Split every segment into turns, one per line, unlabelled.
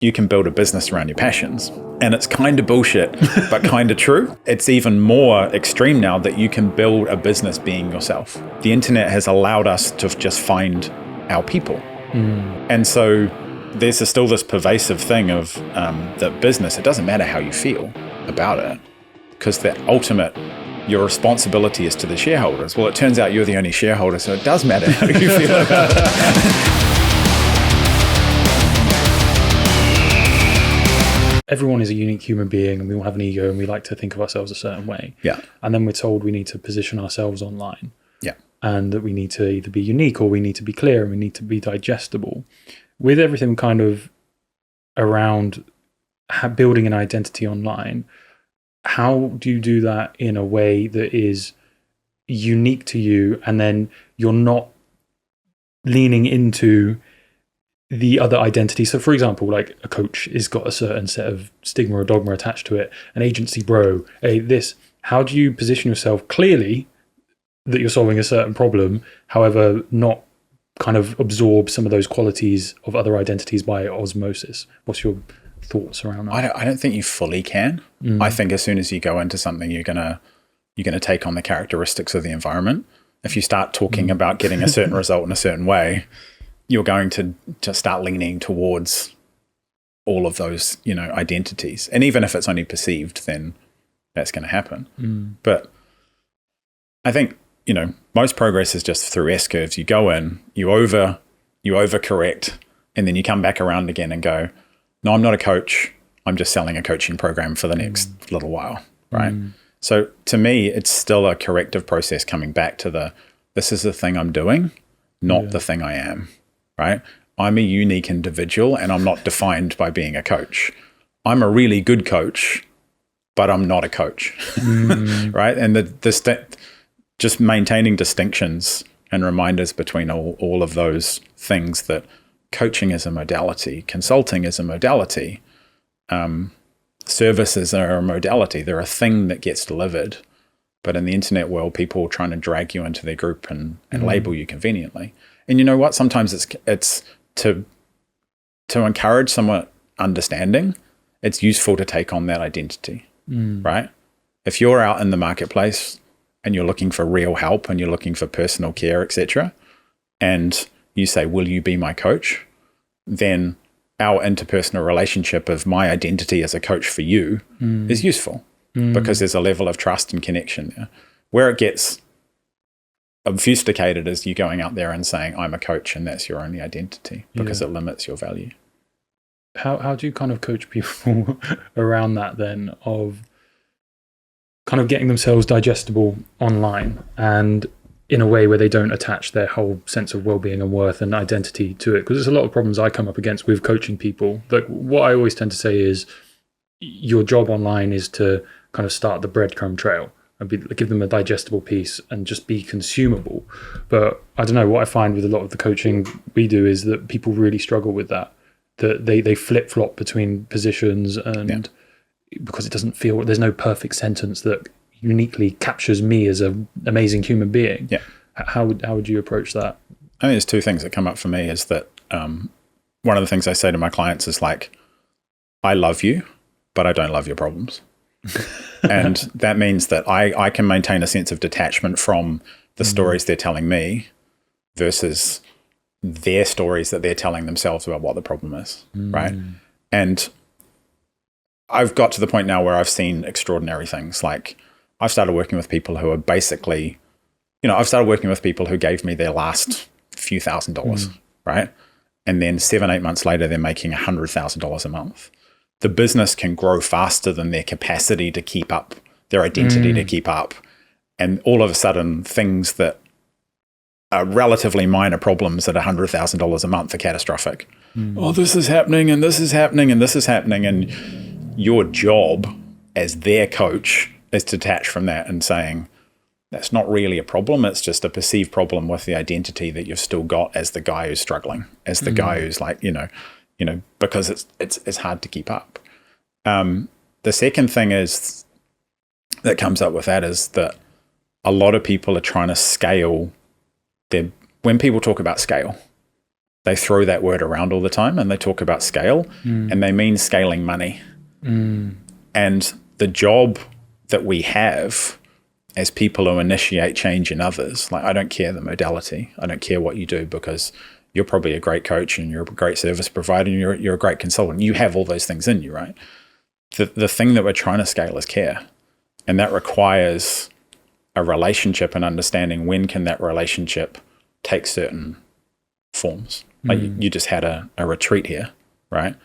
you can build a business around your passions. And it's kind of bullshit, but kind of true. It's even more extreme now that you can build a business being yourself. The internet has allowed us to just find our people. And so there's still this pervasive thing of that business, it doesn't matter how you feel about it, because the ultimate, your responsibility is to the shareholders. Well, it turns out you're the only shareholder, so it does matter how you feel about it.
Everyone is a unique human being and we all have an ego and we like to think of ourselves a certain way.
Yeah.
And then we're told we need to position ourselves online.
Yeah.
And that we need to either be unique or we need to be clear and we need to be digestible. With everything kind of around building an identity online, how do you do that in a way that is unique to you and then you're not leaning into the other identity? So for example, like a coach has got a certain set of stigma or dogma attached to it, an agency bro, how do you position yourself clearly that you're solving a certain problem, however not kind of absorb some of those qualities of other identities by osmosis? What's your thoughts around that?
I don't think you fully can. I think as soon as you go into something, you're gonna take on the characteristics of the environment. If you start talking about getting a certain result in a certain way, you're going to just start leaning towards all of those, identities. And even if it's only perceived, then that's going to happen. But I think, most progress is just through S-curves. You go in, you overcorrect, and then you come back around again and go, no, I'm not a coach. I'm just selling a coaching program for the next little while, right? So to me, it's still a corrective process coming back to this is the thing I'm doing, not the thing I am. Right? I'm a unique individual and I'm not defined by being a coach. I'm a really good coach, but I'm not a coach. Right? And just maintaining distinctions and reminders between all of those things, that coaching is a modality, consulting is a modality, services are a modality. They're a thing that gets delivered. But in the internet world, people are trying to drag you into their group and label you conveniently. And you know what? Sometimes it's to encourage somewhat understanding, it's useful to take on that identity, right? If you're out in the marketplace and you're looking for real help and you're looking for personal care, etc., and you say, will you be my coach? Then our interpersonal relationship of my identity as a coach for you is useful because there's a level of trust and connection there. Where it gets obfuscated is you going out there and saying, I'm a coach, and that's your only identity, because it limits your value.
How do you kind of coach people around that then, of kind of getting themselves digestible online and in a way where they don't attach their whole sense of well-being and worth and identity to it? Because there's a lot of problems I come up against with coaching people. Like, what I always tend to say is your job online is to kind of start the breadcrumb trail and give them a digestible piece and just be consumable. But I don't know, what I find with a lot of the coaching we do is that people really struggle with that they flip-flop between positions, and because it doesn't feel, there's no perfect sentence that uniquely captures me as an amazing human being. How would you approach that?
I think there's two things that come up for me is that one of the things I say to my clients is like, I love you, but I don't love your problems. And that means that I can maintain a sense of detachment from the stories they're telling me versus their stories that they're telling themselves about what the problem is, right? And I've got to the point now where I've seen extraordinary things. Like, I've started working with people who are basically, I've started working with people who gave me their last few $1,000s, right? And then 7-8 months later, they're making $100,000 a month. The business can grow faster than their capacity to keep up, their identity to keep up. And all of a sudden, things that are relatively minor problems at $100,000 a month are catastrophic. Oh, this is happening, and this is happening, and this is happening. And your job as their coach is to detach from that and saying, that's not really a problem. It's just a perceived problem with the identity that you've still got as the guy who's struggling, as the guy who's like, because it's hard to keep up. The second thing is that comes up with that is that a lot of people are trying to scale when people talk about scale, they throw that word around all the time, and they talk about scale, and they mean scaling money. And the job that we have as people who initiate change in others, like, I don't care the modality, I don't care what you do, because you're probably a great coach and you're a great service provider and you're a great consultant. You have all those things in you, right? The thing that we're trying to scale is care. And that requires a relationship and understanding when can that relationship take certain forms. Like you just had a retreat here, right?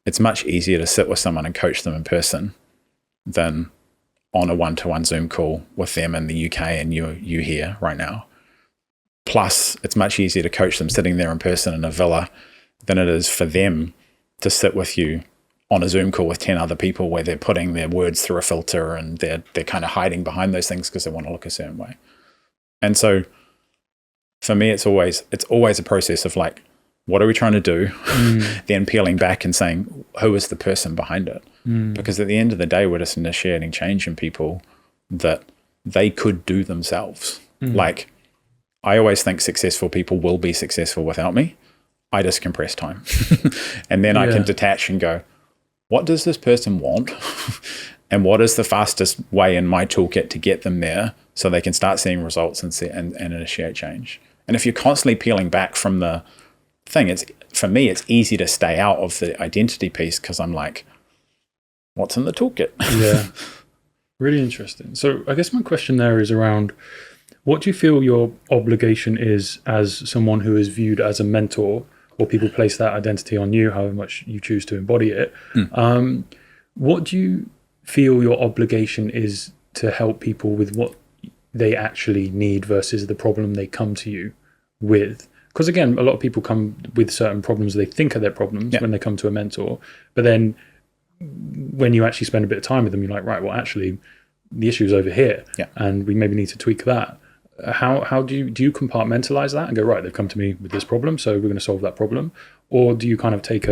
It's much easier to sit with someone and coach them in person than on a one-to-one Zoom call with them in the UK and you here right now. Plus, it's much easier to coach them sitting there in person in a villa than it is for them to sit with you on a Zoom call with 10 other people where they're putting their words through a filter and they're kind of hiding behind those things because they want to look a certain way. And so for me, it's always a process of like, what are we trying to do? Then peeling back and saying, who is the person behind it? Because at the end of the day, we're just initiating change in people that they could do themselves. Like, I always think successful people will be successful without me. I just compress time. And then I can detach and go, what does this person want? And what is the fastest way in my toolkit to get them there so they can start seeing results and initiate change? And if you're constantly peeling back from the thing, for me, it's easy to stay out of the identity piece because I'm like, what's in the toolkit? Yeah.
Really interesting. So I guess my question there is around, what do you feel your obligation is as someone who is viewed as a mentor, or people place that identity on you, however much you choose to embody it? What do you feel your obligation is to help people with what they actually need versus the problem they come to you with? Because again, a lot of people come with certain problems they think are their problems when they come to a mentor, but then when you actually spend a bit of time with them, you're like, right, well, actually, the issue is over here, and we maybe need to tweak that. How do you compartmentalize that and go, right, they've come to me with this problem, so we're going to solve that problem? Or do you kind of take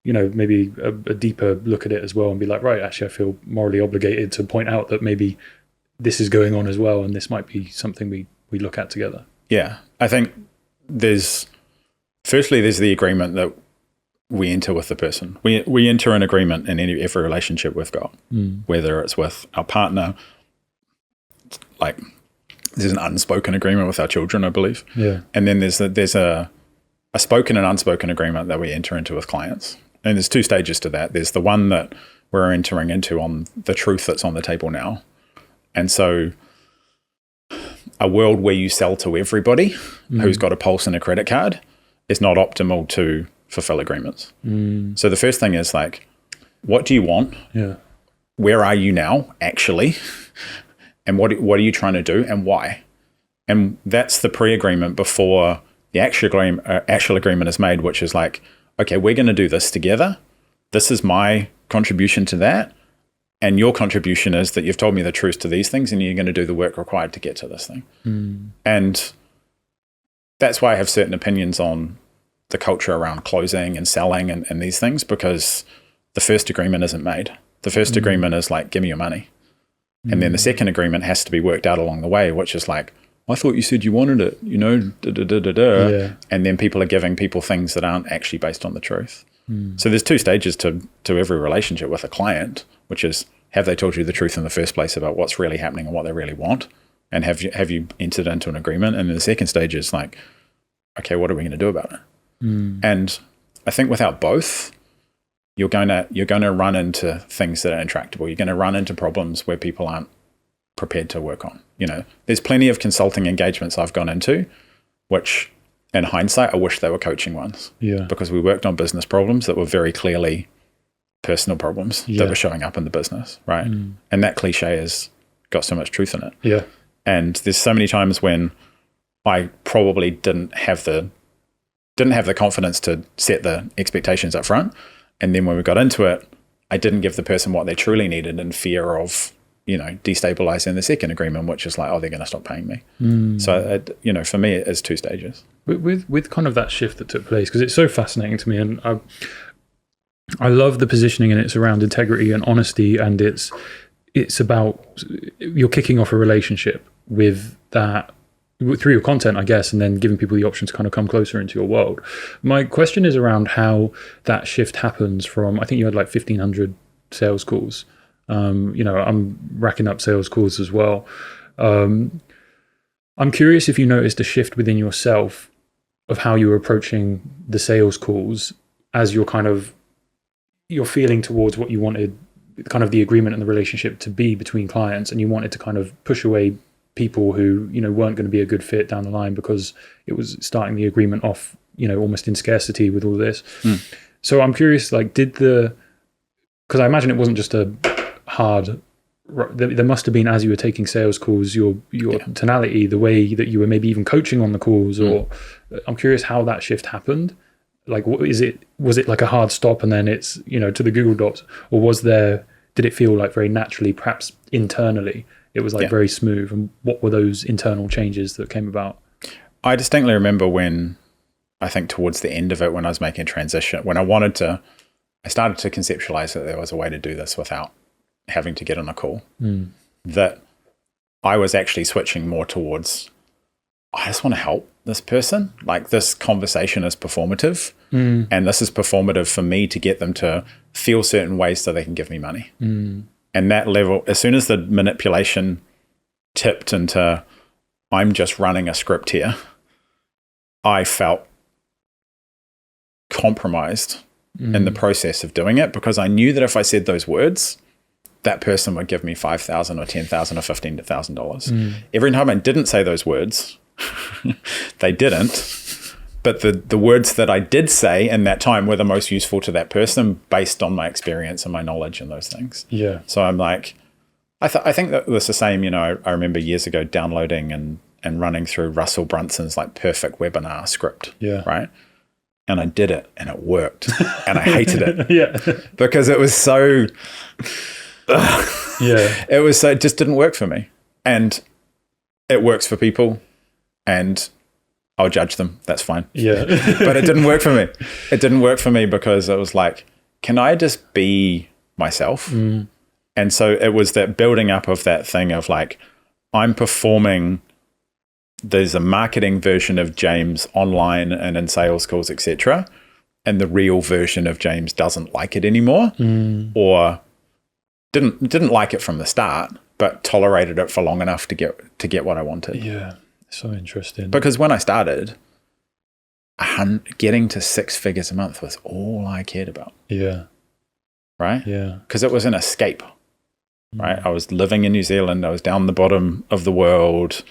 maybe a deeper look at it as well and be like, right, actually, I feel morally obligated to point out that maybe this is going on as well, and this might be something we look at together? Yeah,
I think there's the agreement that we enter with the person. We enter an agreement in every relationship we've got, whether it's with our partner, like there's an unspoken agreement with our children, I believe.
Yeah.
And then there's a spoken and unspoken agreement that we enter into with clients. And there's two stages to that. There's the one that we're entering into on the truth that's on the table now. And so a world where you sell to everybody who's got a pulse and a credit card is not optimal to fulfill agreements. So the first thing is like, what do you want?
Yeah.
Where are you now, actually? And what are you trying to do and why? And that's the pre-agreement before the actual agreement is made, which is like, okay, we're going to do this together. This is my contribution to that. And your contribution is that you've told me the truth to these things and you're going to do the work required to get to this thing. And that's why I have certain opinions on the culture around closing and selling and these things, because the first agreement isn't made. The first agreement is like, give me your money. And then the second agreement has to be worked out along the way, which is like, I thought you said you wanted it,
Yeah.
And then people are giving people things that aren't actually based on the truth. So there's two stages to every relationship with a client, which is, have they told you the truth in the first place about what's really happening and what they really want? And have you entered into an agreement? And then the second stage is like, okay, what are we going to do about it? And I think without both, you're going to run into things that are intractable. You're going to run into problems where people aren't prepared to work on. There's plenty of consulting engagements I've gone into, which in hindsight, I wish they were coaching ones.
Yeah.
Because we worked on business problems that were very clearly personal problems that were showing up in the business, right? And that cliche has got so much truth in it.
Yeah.
And there's so many times when I probably didn't have the confidence to set the expectations up front. And then when we got into it, I didn't give the person what they truly needed in fear of, destabilizing the second agreement, which is like, oh, they're going to stop paying me. So, for me, it is two stages.
With kind of that shift that took place, because it's so fascinating to me, and I love the positioning, and it's around integrity and honesty, and it's about, you're kicking off a relationship with that through your content, I guess, and then giving people the option to kind of come closer into your world. My question is around how that shift happens from, I think you had like 1,500 sales calls. I'm racking up sales calls as well. I'm curious if you noticed a shift within yourself of how you were approaching the sales calls as you're feeling towards what you wanted, kind of the agreement and the relationship to be between clients, and you wanted to kind of push away people who, weren't going to be a good fit down the line because it was starting the agreement off, almost in scarcity with all this. So I'm curious, like, because I imagine it wasn't just a hard, there must have been, as you were taking sales calls, your tonality, the way that you were maybe even coaching on the calls, or I'm curious how that shift happened. Like, was it like a hard stop and then it's, to the Google Docs, or did it feel like very naturally, perhaps internally, it was like very smooth? And what were those internal changes that came about?
I distinctly remember when, I think towards the end of it, when I was making a transition, when I started to conceptualize that there was a way to do this without having to get on a call, that I was actually switching more towards, I just want to help this person. Like, this conversation is performative, and this is performative for me to get them to feel certain ways so they can give me money. And that level, as soon as the manipulation tipped into, I'm just running a script here, I felt compromised in the process of doing it, because I knew that if I said those words, that person would give me $5,000 or $10,000 or $15,000. Every time I didn't say those words, they didn't. But the words that I did say in that time were the most useful to that person based on my experience and my knowledge and those things.
Yeah.
So I'm like, I think that was the same, I remember years ago downloading and running through Russell Brunson's like perfect webinar script.
Yeah.
Right. And I did it and it worked and I hated it.
Yeah.
Because it was so, it just didn't work for me. And it works for people, and I'll judge them. That's fine.
Yeah.
But it didn't work for me. It didn't work for me because it was like, can I just be myself? And so it was that building up of that thing of like, I'm performing, there's a marketing version of James online and in sales calls, etc. And the real version of James doesn't like it anymore, or didn't like it from the start, but tolerated it for long enough to get what I wanted.
Yeah. So interesting.
Because when I started, getting to 6 figures a month was all I cared about.
Yeah.
Right?
Yeah.
Because it was an escape. Right? I was living in New Zealand. I was down the bottom of the world.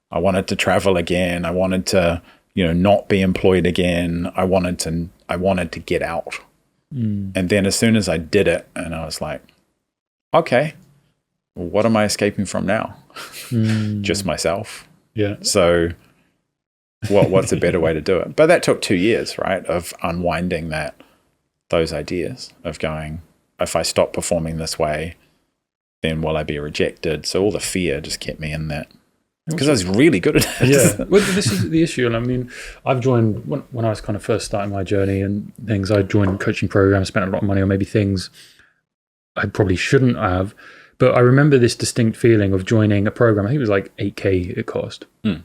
I wanted to travel again. I wanted to, not be employed again. I wanted to get out. And then as soon as I did it, and I was like, okay, what am I escaping from now? Just myself.
Yeah.
So what's a better way to do it? But that took 2 years, right, of unwinding those ideas of going, if I stop performing this way, then will I be rejected? So all the fear just kept me in that, because I was really good at it.
Yeah. Well, this is the issue. And I mean, I've joined, when I was kind of first starting my journey and things, I joined coaching programs, spent a lot of money on maybe things I probably shouldn't have. But I remember this distinct feeling of joining a program. I think it was like $8,000 it cost. And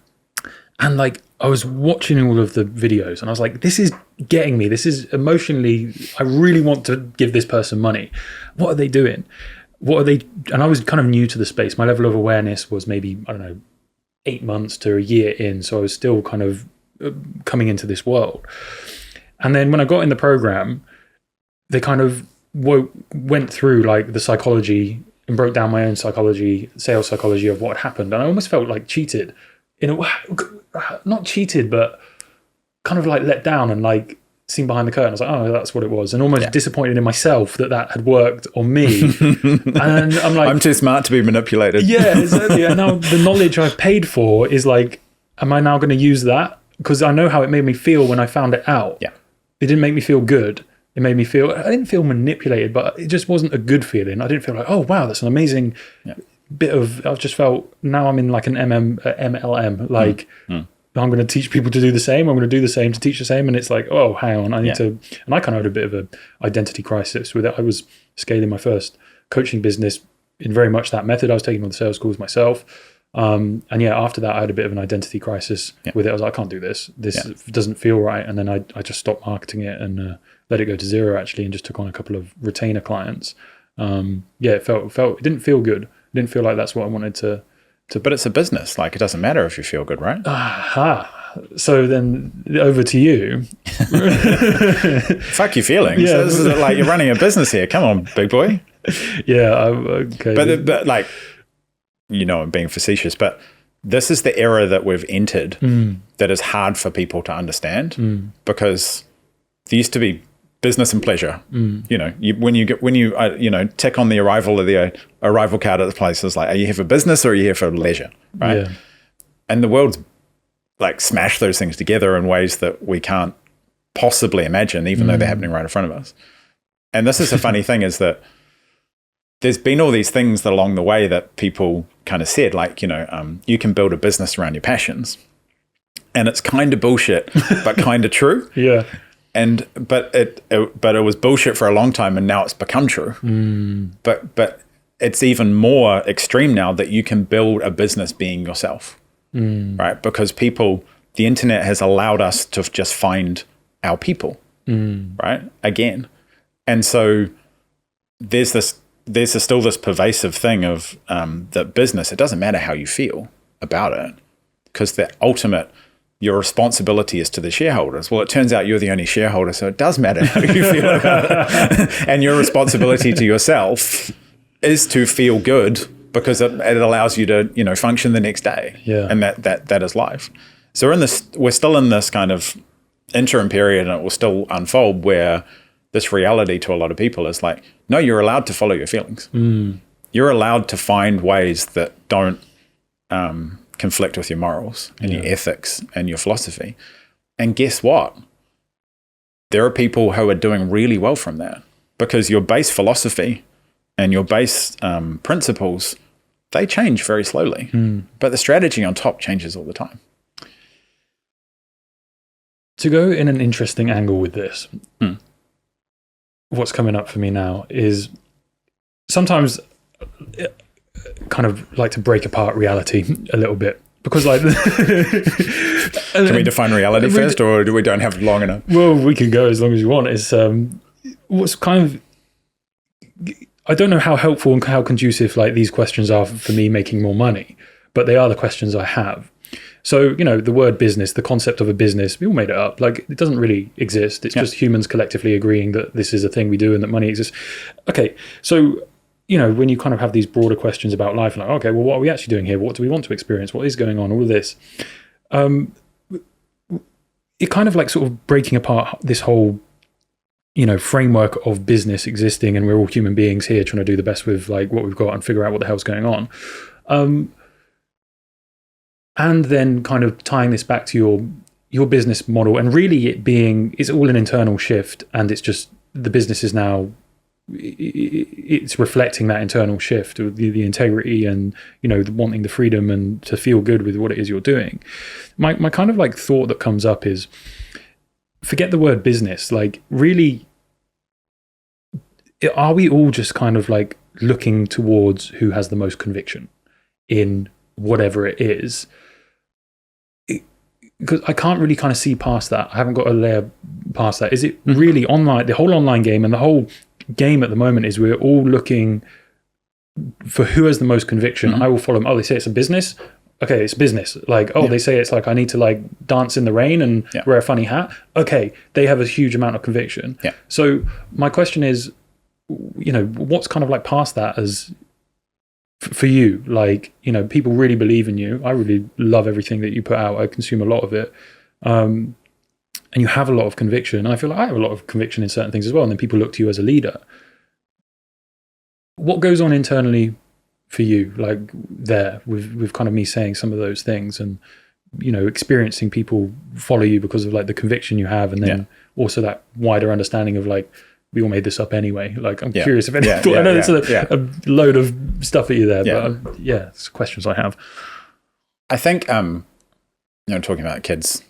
like, I was watching all of the videos and I was like, this is getting me. This is emotionally, I really want to give this person money. What are they doing? And I was kind of new to the space. My level of awareness was maybe, 8 months to a year in. So I was still kind of coming into this world. And then when I got in the program, they kind of went through like the psychology and broke down my own psychology, sales psychology of what happened. And I almost felt like cheated. Not cheated, but kind of like let down and like seen behind the curtain. I was like, oh, that's what it was. And almost disappointed in myself that had worked on me. And I'm like,
I'm too smart to be manipulated.
Yeah, exactly. And now the knowledge I've paid for is like, am I now going to use that? Because I know how it made me feel when I found it out.
Yeah.
It didn't make me feel good. It made me feel, I didn't feel manipulated, but it just wasn't a good feeling. I didn't feel like, oh, wow, that's an amazing bit of, I just felt, now I'm in like an MLM, like I'm going to teach people to do the same. I'm going to do the same to teach the same. And it's like, oh, hang on, I need to, and I kind of had a bit of an identity crisis with it. I was scaling my first coaching business in very much that method. I was taking all the sales calls myself. And yeah, after that, I had a bit of an identity crisis with it. I was like, I can't do this. This doesn't feel right. And then I just stopped marketing it and let it go to zero, actually, and just took on a couple of retainer clients. It didn't feel good. It didn't feel like that's what I wanted to.
But it's a business. Like, it doesn't matter if you feel good, right?
So then over to you.
Fuck your feelings. Yeah. This is like, you're running a business here. Come on, big boy.
Yeah. Okay.
But like, I'm being facetious, but this is the era that we've entered that is hard for people to understand because there used to be business and pleasure. When you tick on the arrival card at the place, it's like, are you here for business or are you here for leisure, right? Yeah. And the world's like smash those things together in ways that we can't possibly imagine, even though they're happening right in front of us. And this is a funny thing, is that there's been all these things that along the way that people kind of said, like, you can build a business around your passions. And it's kind of bullshit, but kind of true.
Yeah.
But it was bullshit for a long time, and now it's become true. But it's even more extreme now that you can build a business being yourself. Right? Because the internet has allowed us to just find our people, right? Again. And so there's still this pervasive thing of that business, it doesn't matter how you feel about it, because the ultimate, your responsibility is to the shareholders. Well, it turns out you're the only shareholder, so it does matter how you feel about it. And your responsibility to yourself is to feel good, because it allows you to, function the next day.
Yeah.
And that is life. So we're still in this kind of interim period, and it will still unfold, where this reality to a lot of people is like, no, you're allowed to follow your feelings. You're allowed to find ways that don't conflict with your morals and your ethics and your philosophy. And guess what? There are people who are doing really well from that, because your base philosophy and your base principles, they change very slowly, but the strategy on top changes all the time.
To go in an interesting angle with this, what's coming up for me now is sometimes kind of like to break apart reality a little bit, because like
can we define reality first, or do we don't have long enough?
Well, we can go as long as you want. It's what's kind of, I don't know how helpful and how conducive like these questions are for me making more money, but they are the questions I have. So, the word business, the concept of a business, we all made it up. Like, it doesn't really exist. It's just humans collectively agreeing that this is a thing we do and that money exists. Okay, so, when you kind of have these broader questions about life, like, okay, well, what are we actually doing here? What do we want to experience? What is going on? All of this. It kind of like sort of breaking apart this whole, framework of business existing, and we're all human beings here trying to do the best with like what we've got and figure out what the hell's going on. And then kind of tying this back to your business model, and really it's all an internal shift, and it's just the business is now, it's reflecting that internal shift of the integrity and, wanting the freedom and to feel good with what it is you're doing. My kind of like thought that comes up is, forget the word business. Like, really, are we all just kind of like looking towards who has the most conviction in whatever it is? Because I can't really kind of see past that. I haven't got a layer past that. Is it really online? The whole online game and the whole game at the moment is we're all looking for who has the most conviction. I will follow them. Oh, they say it's a business. Okay, it's business. Like, they say it's like I need to like dance in the rain and wear a funny hat. Okay, they have a huge amount of conviction.
Yeah.
So my question is, what's kind of like past that as for you? Like, people really believe in you. I really love everything that you put out. I consume a lot of it. And you have a lot of conviction. And I feel like I have a lot of conviction in certain things as well. And then people look to you as a leader. What goes on internally for you, like there, with kind of me saying some of those things, and experiencing people follow you because of like the conviction you have, and then also that wider understanding of like, we all made this up anyway. Like, I'm curious if any. I know there's a load of stuff at you there, but it's questions I have.
I think talking about kids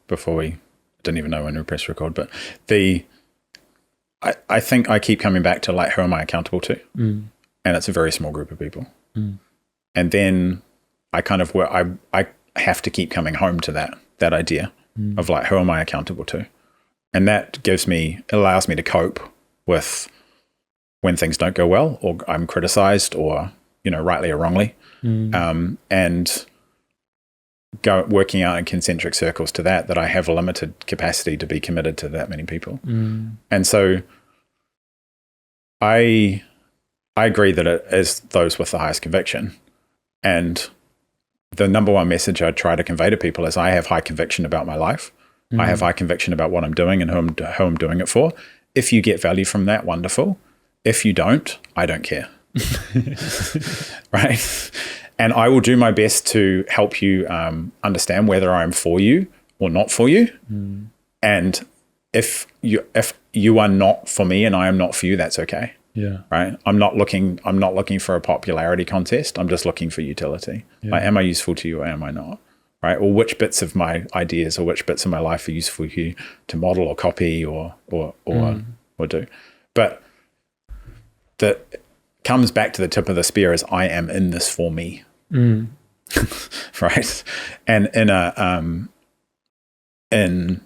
before we didn't even know when we pressed record, but I think I keep coming back to like, who am I accountable to? And it's a very small group of people. And then I kind of I have to keep coming home to that idea of like, who am I accountable to? And that allows me to cope with when things don't go well, or I'm criticized, or, rightly or wrongly. And working out in concentric circles to that I have a limited capacity to be committed to that many people. And so I agree that it is those with the highest conviction. And the number one message I try to convey to people is I have high conviction about my life. I have high conviction about what I'm doing and who I'm doing it for. If you get value from that, wonderful. If you don't, I don't care. Right? And I will do my best to help you understand whether I'm for you or not for you. And if you are not for me and I am not for you, that's okay.
Yeah.
Right. I'm not looking for a popularity contest. I'm just looking for utility.
Yeah.
Like, am I useful to you or am I not? Right. Or which bits of my ideas or which bits of my life are useful for you to model or copy or do. But that comes back to the tip of the spear is I am in this for me. Right. And in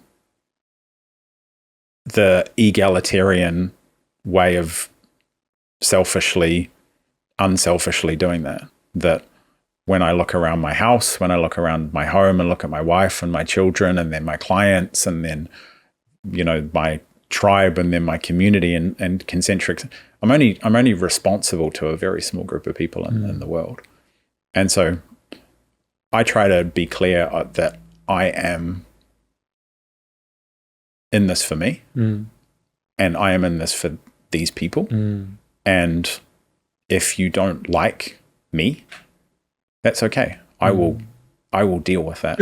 the egalitarian way of unselfishly doing that when I look around my house, when I look around my home and look at my wife and my children and then my clients and then, my tribe and then my community and concentric, I'm only responsible to a very small group of people in the world. And so I try to be clear that I am in this for me and I am in this for these people. And if you don't like me, that's okay. I will deal with that.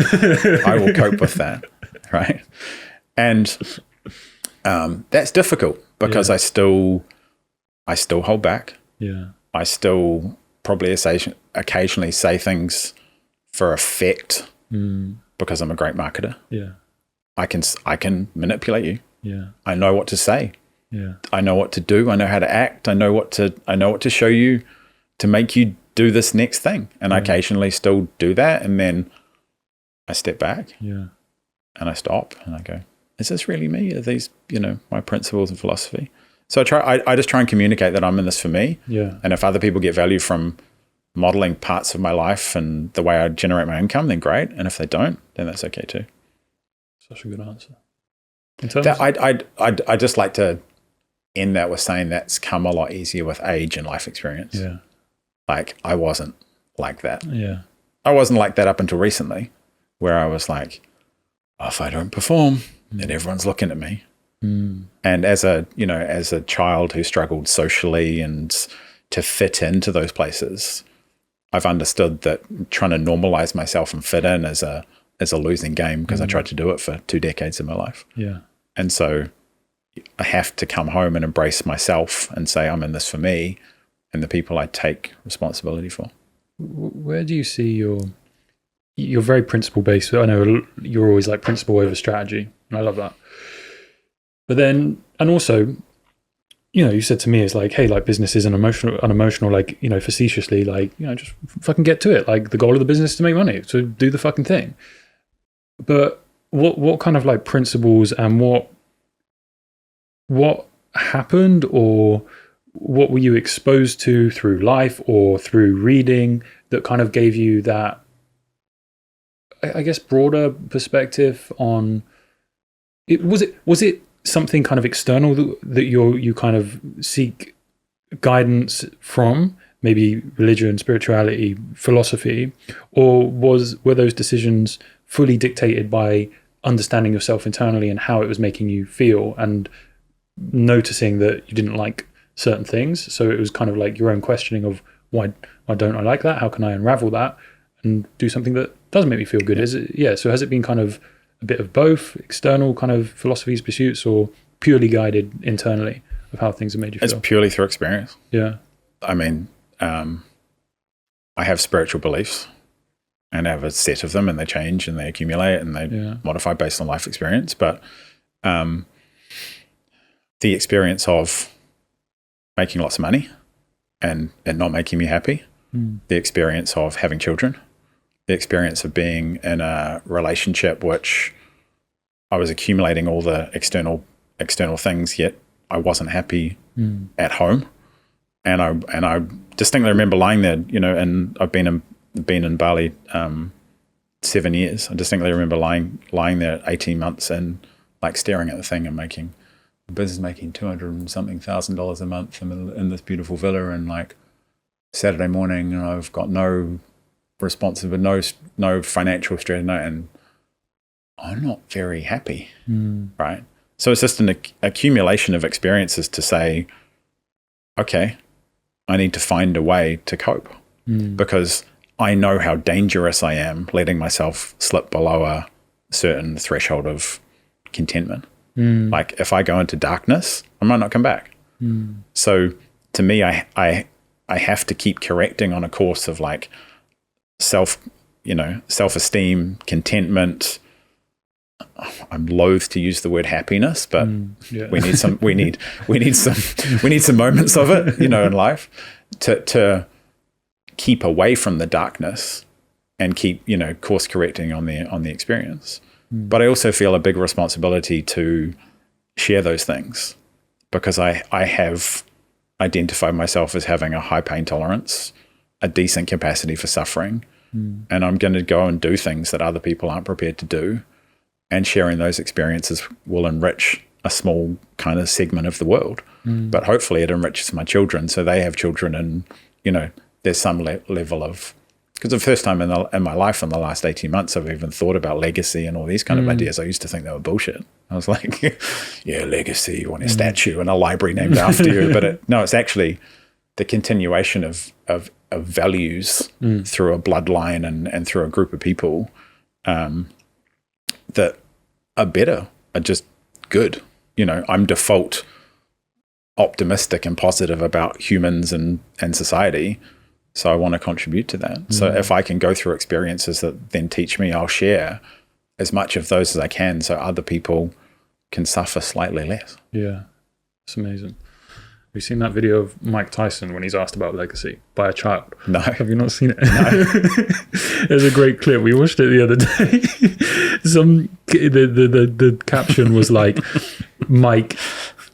I will cope with that. Right. And that's difficult because I still hold back.
Yeah.
I still probably occasionally say things for effect because I'm a great marketer.
Yeah.
I can manipulate you.
Yeah.
I know what to say.
Yeah.
I know what to do. I know how to act. I know what to show you to make you do this next thing. And I occasionally still do that. And then I step back.
Yeah.
And I stop and I go, is this really me? Are these, my principles and philosophy? So I just try and communicate that I'm in this for me.
Yeah.
And if other people get value from modeling parts of my life and the way I generate my income, then great. And if they don't, then that's okay too.
Such a good answer.
I just like to end that with saying that's come a lot easier with age and life experience.
Yeah.
Like I wasn't like that.
Yeah.
I wasn't like that up until recently, where I was like, oh, if I don't perform, then everyone's looking at me. And as a child who struggled socially and to fit into those places, I've understood that trying to normalize myself and fit in is a losing game because I tried to do it for 2 decades of my life.
Yeah.
And so I have to come home and embrace myself and say, I'm in this for me and the people I take responsibility for.
Where do you see you're very principle based. I know you're always like principle over strategy, and I love that. But then, and also, you said to me, it's like, hey, like business is unemotional, like, facetiously, like, just fucking get to it. Like the goal of the business is to make money. So do the fucking thing. But what kind of like principles and what happened, or what were you exposed to through life or through reading that kind of gave you that, I guess, broader perspective on it? Was it something kind of external that you kind of seek guidance from, maybe religion, spirituality, philosophy, or were those decisions fully dictated by understanding yourself internally and how it was making you feel and noticing that you didn't like certain things? So it was kind of like your own questioning of why don't I like that? How can I unravel that and do something that does make me feel good? So has it been kind of a bit of both, external kind of philosophies, pursuits, or purely guided internally of how things have made you feel?
It's purely through experience.
Yeah.
I mean, I have spiritual beliefs and I have a set of them, and they change and they accumulate and they modify based on life experience. But the experience of making lots of money and it not making me happy the experience of having children, the experience of being in a relationship which I was accumulating all the external things, yet I wasn't happy at home. And I distinctly remember lying there, and I've been in Bali 7 years. I distinctly remember lying there 18 months and like staring at the thing and making 200 and something $1,000 a month in this beautiful villa, and like Saturday morning, and I've got no responsibility, no financial stress, and I'm not very happy, right? So it's just an accumulation of experiences to say, okay, I need to find a way to cope because I know how dangerous I am letting myself slip below a certain threshold of contentment. Like if I go into darkness, I might not come back. So to me, I have to keep correcting on a course of like self-esteem, contentment. I'm loath to use the word happiness, but we need some moments of it, in life to keep away from the darkness and keep, course correcting on the experience. But I also feel a big responsibility to share those things because I have identified myself as having a high pain tolerance, a decent capacity for suffering, and I'm going to go and do things that other people aren't prepared to do. And sharing those experiences will enrich a small kind of segment of the world. But hopefully it enriches my children so they have children and, there's some level of, because the first time in my life in the last 18 months, I've even thought about legacy and all these kind of ideas. I used to think they were bullshit. I was like, yeah, legacy, you want a statue and a library named after you. But it's actually the continuation of values through a bloodline and through a group of people that are better, are just good. I'm default optimistic and positive about humans and society. So I want to contribute to that. So if I can go through experiences that then teach me, I'll share as much of those as I can so other people can suffer slightly less.
Yeah, it's amazing. Have you seen that video of Mike Tyson when he's asked about legacy by a child?
No.
Have you not seen it?
No.
There's a great clip. We watched it the other day. The caption was like,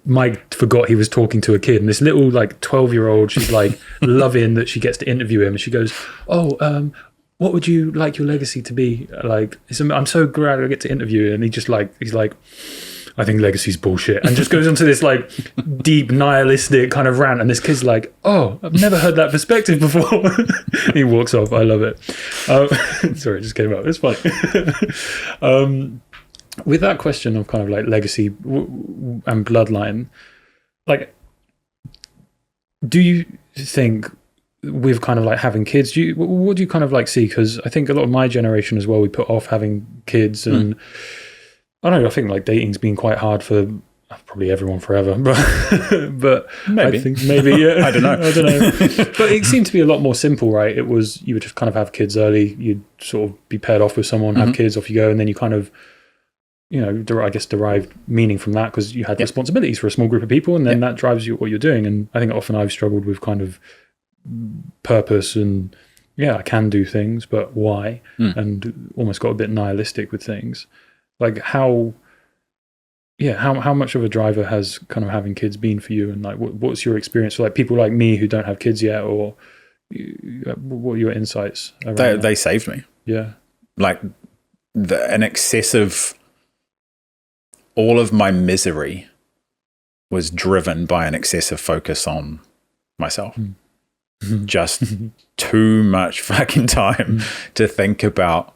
Mike forgot he was talking to a kid, and this little like 12-year-old, she's like loving that she gets to interview him, and she goes, what would you like your legacy to be? Like, I'm so glad I get to interview you. And he's like, I think legacy's bullshit, and just goes into this like deep nihilistic kind of rant, and this kid's like, oh, I've never heard that perspective before. He walks off. I love it. Sorry, it just came out. It's funny. With that question of kind of like legacy and bloodline, like, do you think with kind of like having kids, what do you kind of like see? Because I think a lot of my generation as well, we put off having kids, and I don't know, I think like dating's been quite hard for probably everyone forever, but
maybe.
I think maybe, yeah.
I don't know.
But it seemed to be a lot more simple, right? It was, you would just kind of have kids early, you'd sort of be paired off with someone, have kids, off you go, and then you kind of, I guess derived meaning from that because you had responsibilities for a small group of people, and then that drives you what you're doing. And I think often I've struggled with kind of purpose and I can do things, but why? And almost got a bit nihilistic with things. Like how much of a driver has kind of having kids been for you, and like what's your experience for like people like me who don't have kids yet, or what are your insights around
they saved me. Like an excessive, all of my misery was driven by an excessive focus on myself. Just too much fucking time to think about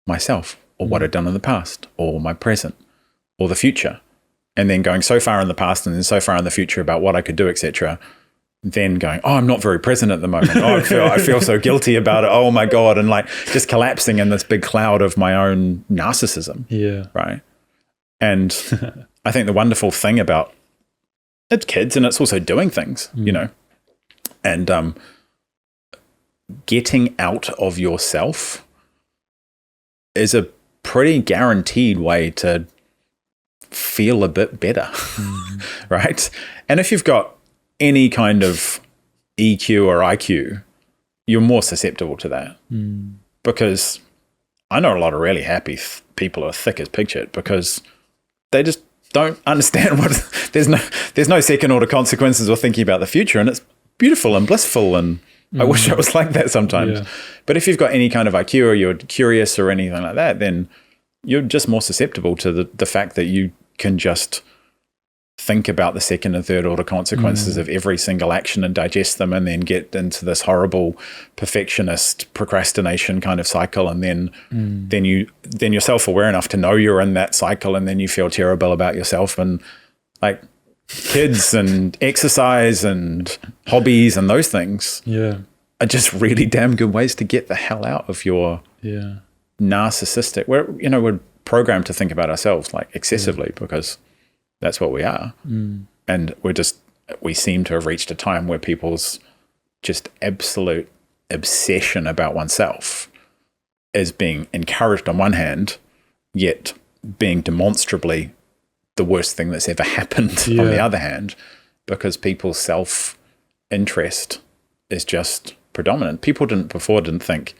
myself or what I'd done in the past or my present or the future, and then going so far in the past and then so far in the future about what I could do, etc. Then going, oh, I'm not very present at the moment. Oh, I feel so guilty about it. Oh my God. And like just collapsing in this big cloud of my own narcissism.
Yeah.
Right. And I think the wonderful thing about it's kids, and it's also doing things, and getting out of yourself is a pretty guaranteed way to feel a bit better, right? And if you've got any kind of EQ or IQ, you're more susceptible to that. Because I know a lot of really happy people are thick as pig shit because they just don't understand there's no second order consequences or thinking about the future, and it's beautiful and blissful, and I wish I was like that sometimes. Yeah. But if you've got any kind of IQ or you're curious or anything like that, then you're just more susceptible to the fact that you can just think about the second and third order consequences of every single action and digest them, and then get into this horrible perfectionist procrastination kind of cycle, and then you're self-aware enough to know you're in that cycle, and then you feel terrible about yourself. And like kids and exercise and hobbies and those things are just really damn good ways to get the hell out of your narcissistic. We're programmed to think about ourselves like excessively because that's what we are. And we seem to have reached a time where people's just absolute obsession about oneself is being encouraged on one hand, yet being demonstrably the worst thing that's ever happened on the other hand, because people's self-interest is just predominant. People didn't think,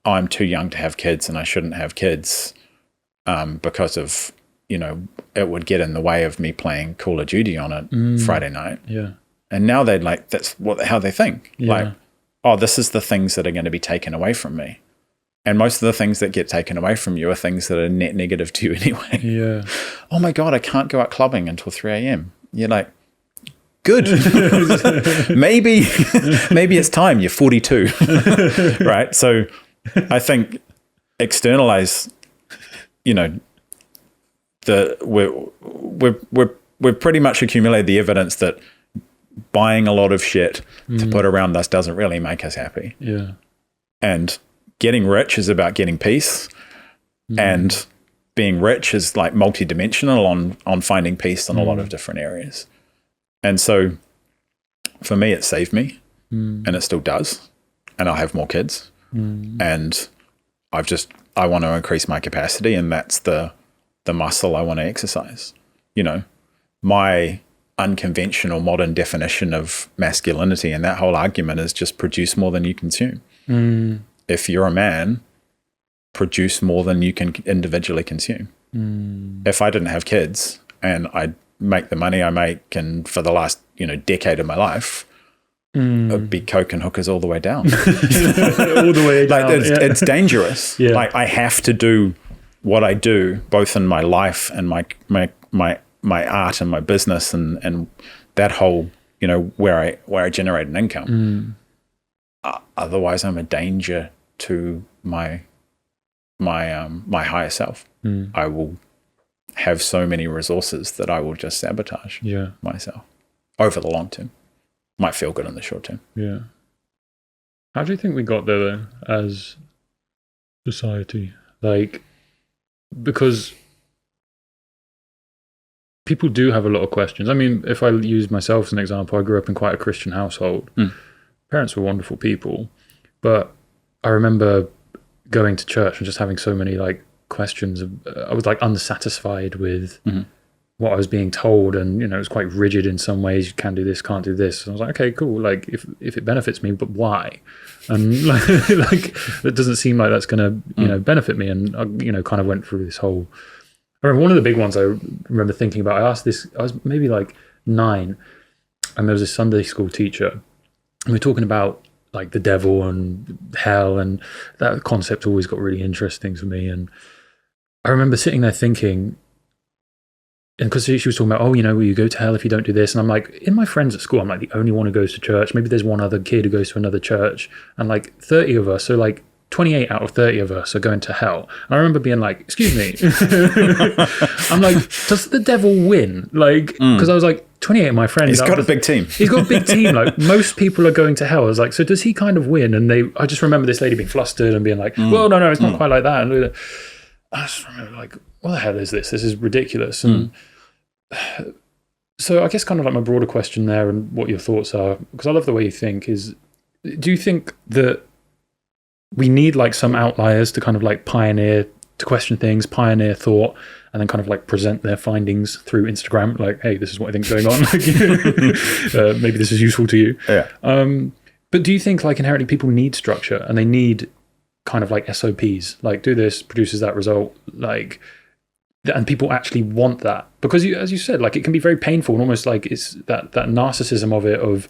oh, I'm too young to have kids and I shouldn't have kids because of, it would get in the way of me playing Call of Duty on a Friday night. Yeah. And now that's how they think. Yeah. Like, oh, this is the things that are going to be taken away from me. And most of the things that get taken away from you are things that are net negative to you anyway. Yeah. Oh my God, I can't go out clubbing until 3 a.m. You're like, good. maybe it's time. You're 42. Right? So I think externalize, we've pretty much accumulated the evidence that buying a lot of shit to put around us doesn't really make us happy. Yeah. And getting rich is about getting peace, and being rich is like multidimensional on finding peace in a lot of different areas. And so for me, it saved me, and it still does. And I'll have more kids, and I want to increase my capacity, and that's the muscle I want to exercise. My unconventional modern definition of masculinity and that whole argument is just produce more than you consume. If you're a man, produce more than you can individually consume. If I didn't have kids and I make the money I make, and for the last decade of my life, it'd be coke and hookers all the way down. All the way down. Like it's dangerous. Yeah. Like I have to do what I do, both in my life and my art and my business and that whole where I generate an income. Otherwise, I'm a danger to my higher self. I will have so many resources that I will just sabotage myself over the long term. Might feel good in the short term.
Yeah. How do you think we got there though, as society? Like, because people do have a lot of questions. I mean, if I use myself as an example, I grew up in quite a Christian household. Parents were wonderful people, but I remember going to church and just having so many like questions. I was like unsatisfied with what I was being told, and it was quite rigid in some ways. You can do this, can't do this. And I was like, okay, cool. Like if it benefits me, but why? And like it doesn't seem like that's going to benefit me. And I kind of went through this whole. I remember one of the big ones I remember thinking about. I asked this. I was maybe like 9, and there was a Sunday school teacher. And we were talking about like the devil and hell, and that concept always got really interesting for me. And I remember sitting there thinking, and because she was talking about, will you go to hell if you don't do this? And I'm like, in my friends at school, I'm like the only one who goes to church. Maybe there's one other kid who goes to another church, and like 30 of us, so like 28 out of 30 of us are going to hell. And I remember being like, excuse me. I'm like, does the devil win? Like, because I was like, 28 of my friends.
He's got a big team.
He's got a big team. Like, most people are going to hell. I was like, so does he kind of win? And I just remember this lady being flustered and being like, well, no, it's not quite like that. And I just remember like, what the hell is this? This is ridiculous. And so I guess kind of like my broader question there, and what your thoughts are, because I love the way you think, is, do you think that we need like some outliers to kind of like pioneer, to question things, pioneer thought, and then kind of like present their findings through Instagram, like, hey, this is what I think's going on. Maybe this is useful to you. Yeah. But do you think like inherently people need structure and they need kind of like SOPs, like do this, produces that result, like, and people actually want that? Because you, as you said, like it can be very painful and almost like it's that narcissism of it, of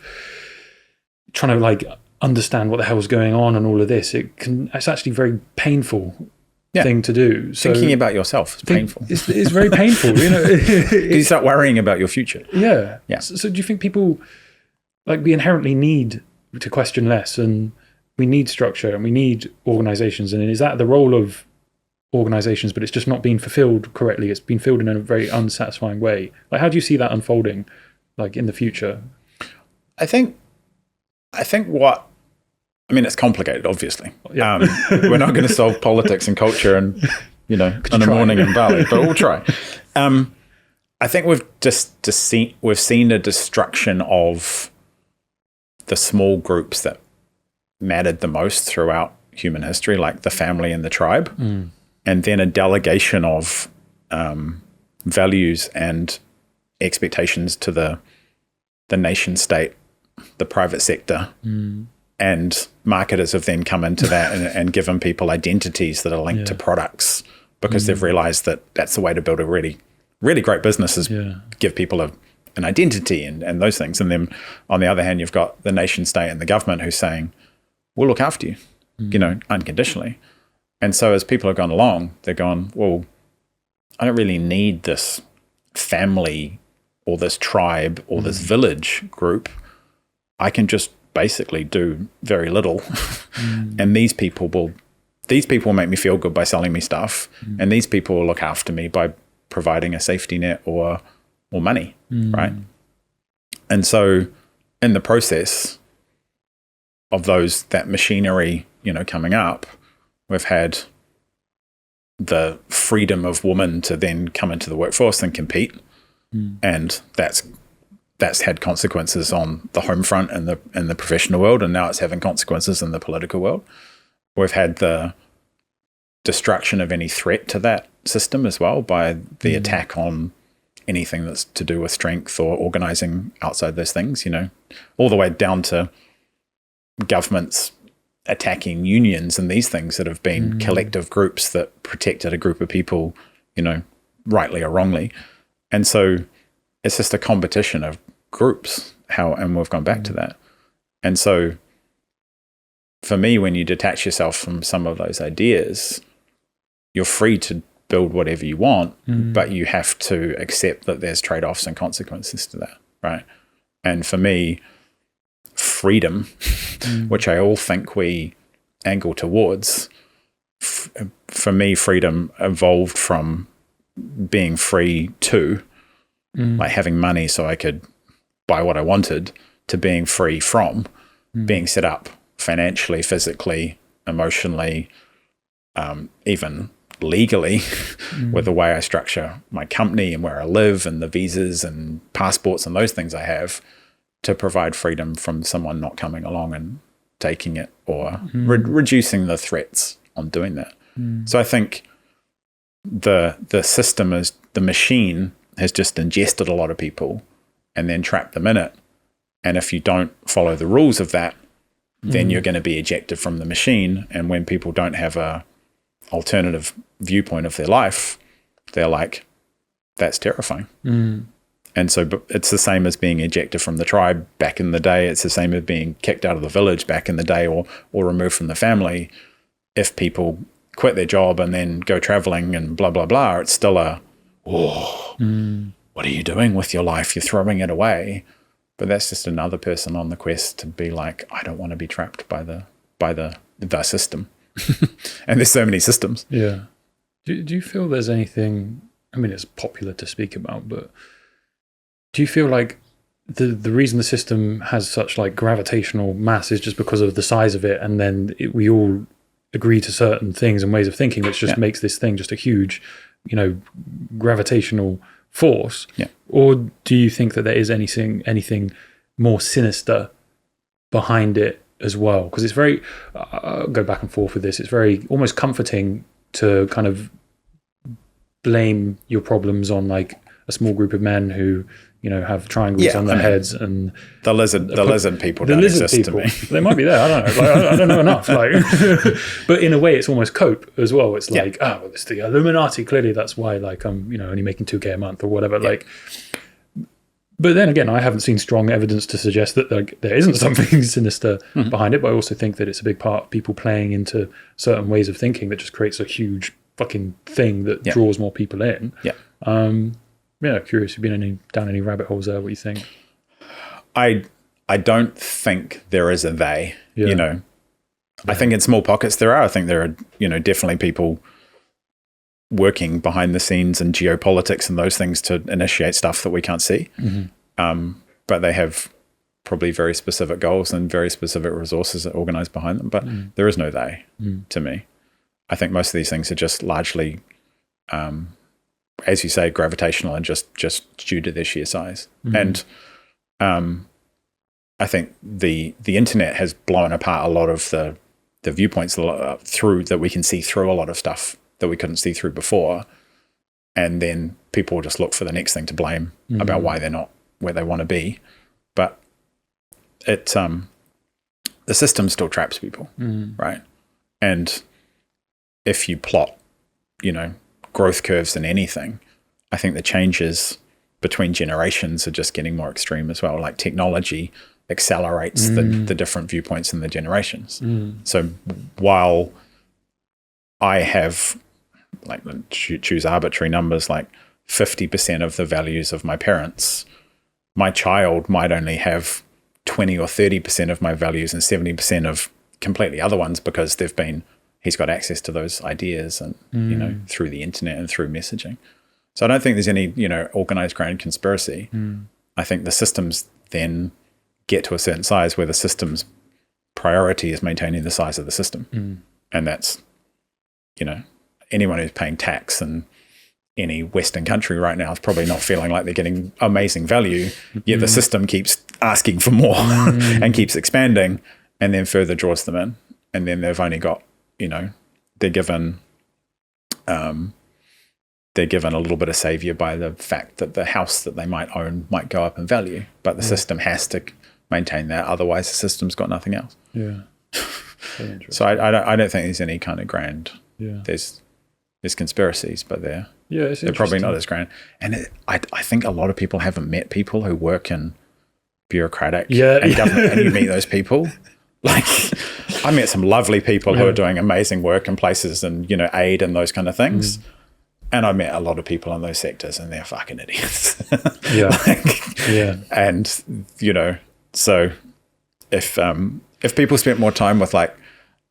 trying to like understand what the hell's going on and all of this. It's actually very painful thing to do. So
thinking about yourself is painful.
It's very painful, you know.
You start worrying about your future.
Yeah.
Yeah.
So do you think people, like, we inherently need to question less, and we need structure and we need organizations? And is that the role of organizations, but it's just not being fulfilled correctly? It's been filled in a very unsatisfying way. Like, how do you see that unfolding, like, in the future?
I think it's complicated, obviously.
Yeah.
We're not going to solve politics and culture and, in a morning in Bali, but we'll try. I think we've seen a destruction of the small groups that mattered the most throughout human history, like the family and the tribe, and then a delegation of values and expectations to the nation state, the private sector, and marketers have then come into that and given people identities that are linked to products, because they've realized that that's the way to build a really, really great business, is give people an identity and those things. And then on the other hand, you've got the nation state and the government who's saying, we'll look after you, unconditionally. And so as people have gone along, they're gone, well, I don't really need this family or this tribe or this village group. I can just basically do very little. And these people will make me feel good by selling me stuff. And these people will look after me by providing a safety net or money, right? And so in the process of that machinery, coming up, we've had the freedom of women to then come into the workforce and compete. And that's had consequences on the home front and the professional world, and now it's having consequences in the political world. We've had the destruction of any threat to that system as well by the attack on anything that's to do with strength or organizing outside those things, all the way down to governments attacking unions and these things that have been collective groups that protected a group of people, rightly or wrongly. And so it's just a competition of groups, and we've gone back to that. And so for me, when you detach yourself from some of those ideas, you're free to build whatever you want, but you have to accept that there's trade-offs and consequences to that, right? And for me, freedom, which I all think we angle towards, for me, freedom evolved from being free to, like having money so I could buy what I wanted, to being free from being set up financially, physically, emotionally, even legally with the way I structure my company and where I live and the visas and passports and those things I have, to provide freedom from someone not coming along and taking it or reducing the threats on doing that. So I think the system is, the machine has just ingested a lot of people and then trapped them in it. And if you don't follow the rules of that, then you're going to be ejected from the machine. And when people don't have a alternative viewpoint of their life, they're like, that's terrifying. And so it's the same as being ejected from the tribe back in the day. It's the same as being kicked out of the village back in the day, or removed from the family. If people quit their job and then go traveling and blah, blah, blah, it's still what are you doing with your life? You're throwing it away. But that's just another person on the quest to be like, I don't want to be trapped by the system. And there's so many systems.
Yeah. Do you feel there's anything, I mean, it's popular to speak about, but do you feel like the reason the system has such like gravitational mass is just because of the size of it, and then we all agree to certain things and ways of thinking, which just makes this thing just a huge, gravitational force?
Yeah.
Or do you think that there is anything more sinister behind it as well? Because it's very, I'll go back and forth with this, it's very almost comforting to kind of blame your problems on like a small group of men who have triangles on their heads, and
the lizard people
the
don't
lizard
exist
people.
to me.
They might be there. I don't know. I don't know enough. But in a way, it's almost cope as well. It's like, well, it's the Illuminati. Clearly, that's why I'm only making $2,000 a month or whatever. But then again, I haven't seen strong evidence to suggest that there isn't something sinister behind it. But I also think that it's a big part of people playing into certain ways of thinking that just creates a huge fucking thing that draws more people in. Curious. You've been down any rabbit holes there? What do you think?
I don't think there is a they. I think in small pockets there are. I think there are definitely people working behind the scenes in geopolitics and those things to initiate stuff that we can't see. But they have probably very specific goals and very specific resources that organize behind them. But there is no they to me. I think most of these things are just largely, as you say, gravitational and just due to their sheer size. And I think the internet has blown apart a lot of the viewpoints through that we can see through a lot of stuff that we couldn't see through before. And then people just look for the next thing to blame about why they're not where they want to be. But the system still traps people, right? And if you plot, growth curves in anything, I think the changes between generations are just getting more extreme as well. Like technology accelerates the different viewpoints in the generations. So while I have, choose arbitrary numbers, 50% of the values of my parents, my child might only have 20 or 30% of my values and 70% of completely other ones because he's got access to those ideas and, through the internet and through messaging. So I don't think there's any, organized grand conspiracy. I think the systems then get to a certain size where the system's priority is maintaining the size of the system. And that's, anyone who's paying tax in any Western country right now is probably not feeling like they're getting amazing value, yet the system keeps asking for more and keeps expanding and then further draws them in. And then they've only got, they're given a little bit of savior by the fact that the house that they might own might go up in value, but the system has to maintain that. Otherwise, the system's got nothing else. So I don't think there's any kind of grand. There's conspiracies, but they're probably not as grand. And I think a lot of people haven't met people who work in bureaucratic and government, and you meet those people. I met some lovely people who are doing amazing work in places and, aid and those kind of things. And I met a lot of people in those sectors and they're fucking idiots. And, so if people spent more time with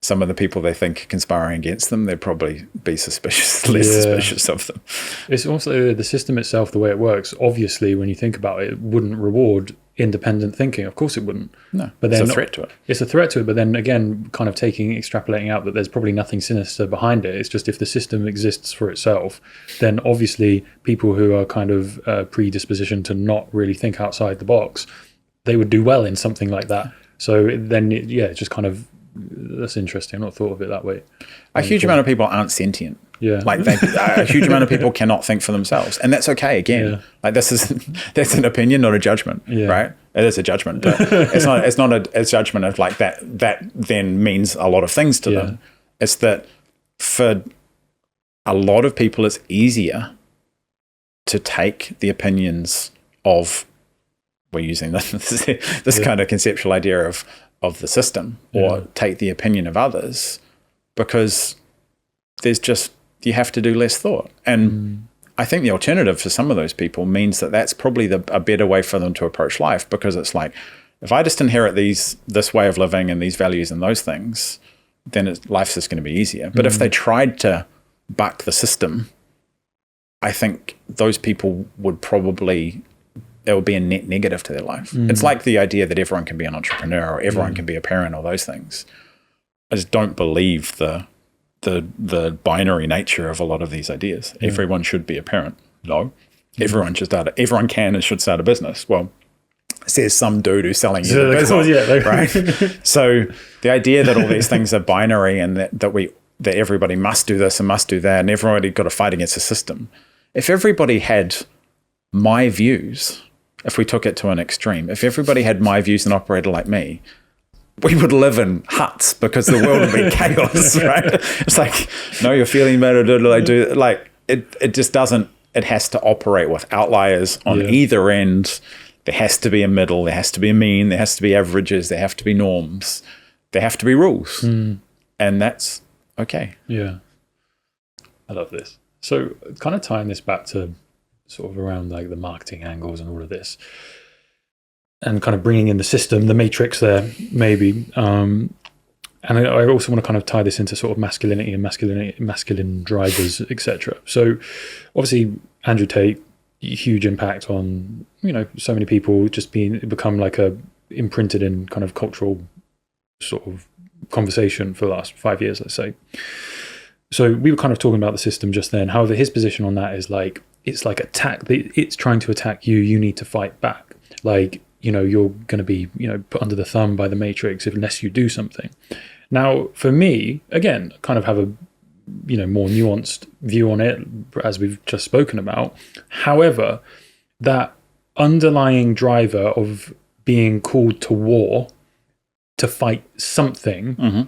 some of the people they think are conspiring against them, they'd probably be less suspicious of them.
It's also the system itself, the way it works. Obviously, when you think about it, it wouldn't reward independent thinking. Of course it wouldn't.
No, but it's a threat to it.
It's a threat to it, but then again, kind of extrapolating out that there's probably nothing sinister behind it. It's just if the system exists for itself, then obviously people who are kind of predispositioned to not really think outside the box, they would do well in something like that. So then, it's just kind of, that's interesting. I've not thought of it that way.
A huge amount of people aren't sentient. A huge amount of people cannot think for themselves, and that's okay. Again, that's an opinion, not a judgment, right? It is a judgment, but it's not a judgment of that then means a lot of things to them. It's that for a lot of people, it's easier to take the opinions of, we're using this kind of conceptual idea of the system, or take the opinion of others, because you have to do less thought. And I think the alternative for some of those people means that's probably a better way for them to approach life, because it's if I just inherit this way of living and these values and those things, then life's just going to be easier. But if they tried to buck the system, I think those people would probably, it would be a net negative to their life. It's like the idea that everyone can be an entrepreneur or everyone can be a parent or those things. I just don't believe the binary nature of a lot of these ideas. Everyone should be a parent. No. Everyone can and should start a business. Well, says some dude who's selling you the business, right? So the idea that all these things are binary and that everybody must do this and must do that and everybody got to fight against the system. If everybody had my views if we took it to an extreme. If everybody had my views and operated like me, we would live in huts because the world would be chaos, right? It's like, no, you're feeling better. It just doesn't, it has to operate with outliers on either end. There has to be a middle, there has to be a mean, there has to be averages, there have to be norms, there have to be rules. And that's okay.
Yeah. I love this. So kind of tying this back to sort of around like the marketing angles and all of this, and kind of bringing in the system, the matrix there, maybe. And I also want to kind of tie this into sort of masculinity and masculine drivers, etc. So obviously Andrew Tate, huge impact on, so many people just become like imprinted in kind of cultural sort of conversation for the last 5 years, let's say. So we were kind of talking about the system just then. However, his position on that is like, it's like attack. It's trying to attack you. You need to fight back. Like, you're going to be, put under the thumb by the matrix unless you do something. Now, for me, again, kind of have a, more nuanced view on it, as we've just spoken about. However, that underlying driver of being called to war to fight something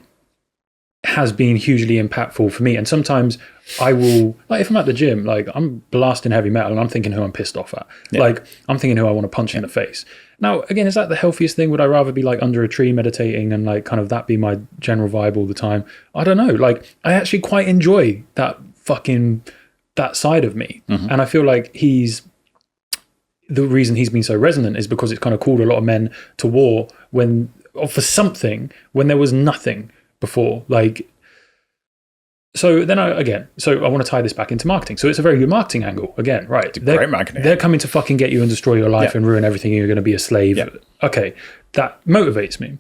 has been hugely impactful for me. And sometimes I will, like if I'm at the gym, like I'm blasting heavy metal and I'm thinking who I'm pissed off at. Like I'm thinking who I want to punch in the face. Now, again, is that the healthiest thing? Would I rather be like under a tree meditating and like kind of that be my general vibe all the time? I don't know. Like I actually quite enjoy that side of me. And I feel like the reason he's been so resonant is because it's kind of called a lot of men to war for something when there was nothing before. Like, so then I want to tie this back into marketing. So it's a very good marketing angle again, right?
Great marketing.
They're coming to fucking get you and destroy your life and ruin everything. You're going to be a slave. Okay. That motivates me.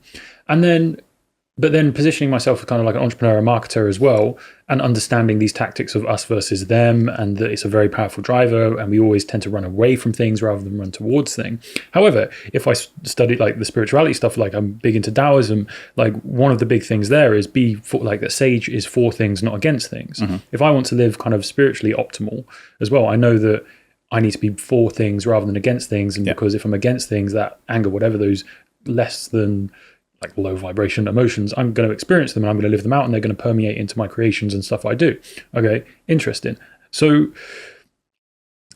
But then positioning myself as kind of like an entrepreneur and marketer as well, and understanding these tactics of us versus them, and that it's a very powerful driver, and we always tend to run away from things rather than run towards things. However, if I study like the spirituality stuff, like I'm big into Taoism, like one of the big things there is that sage is for things, not against things. If I want to live kind of spiritually optimal as well, I know that I need to be for things rather than against things. And because if I'm against things, that anger, whatever those less than like low vibration emotions, I'm going to experience them and I'm going to live them out, and they're going to permeate into my creations and stuff I do. Okay, interesting. So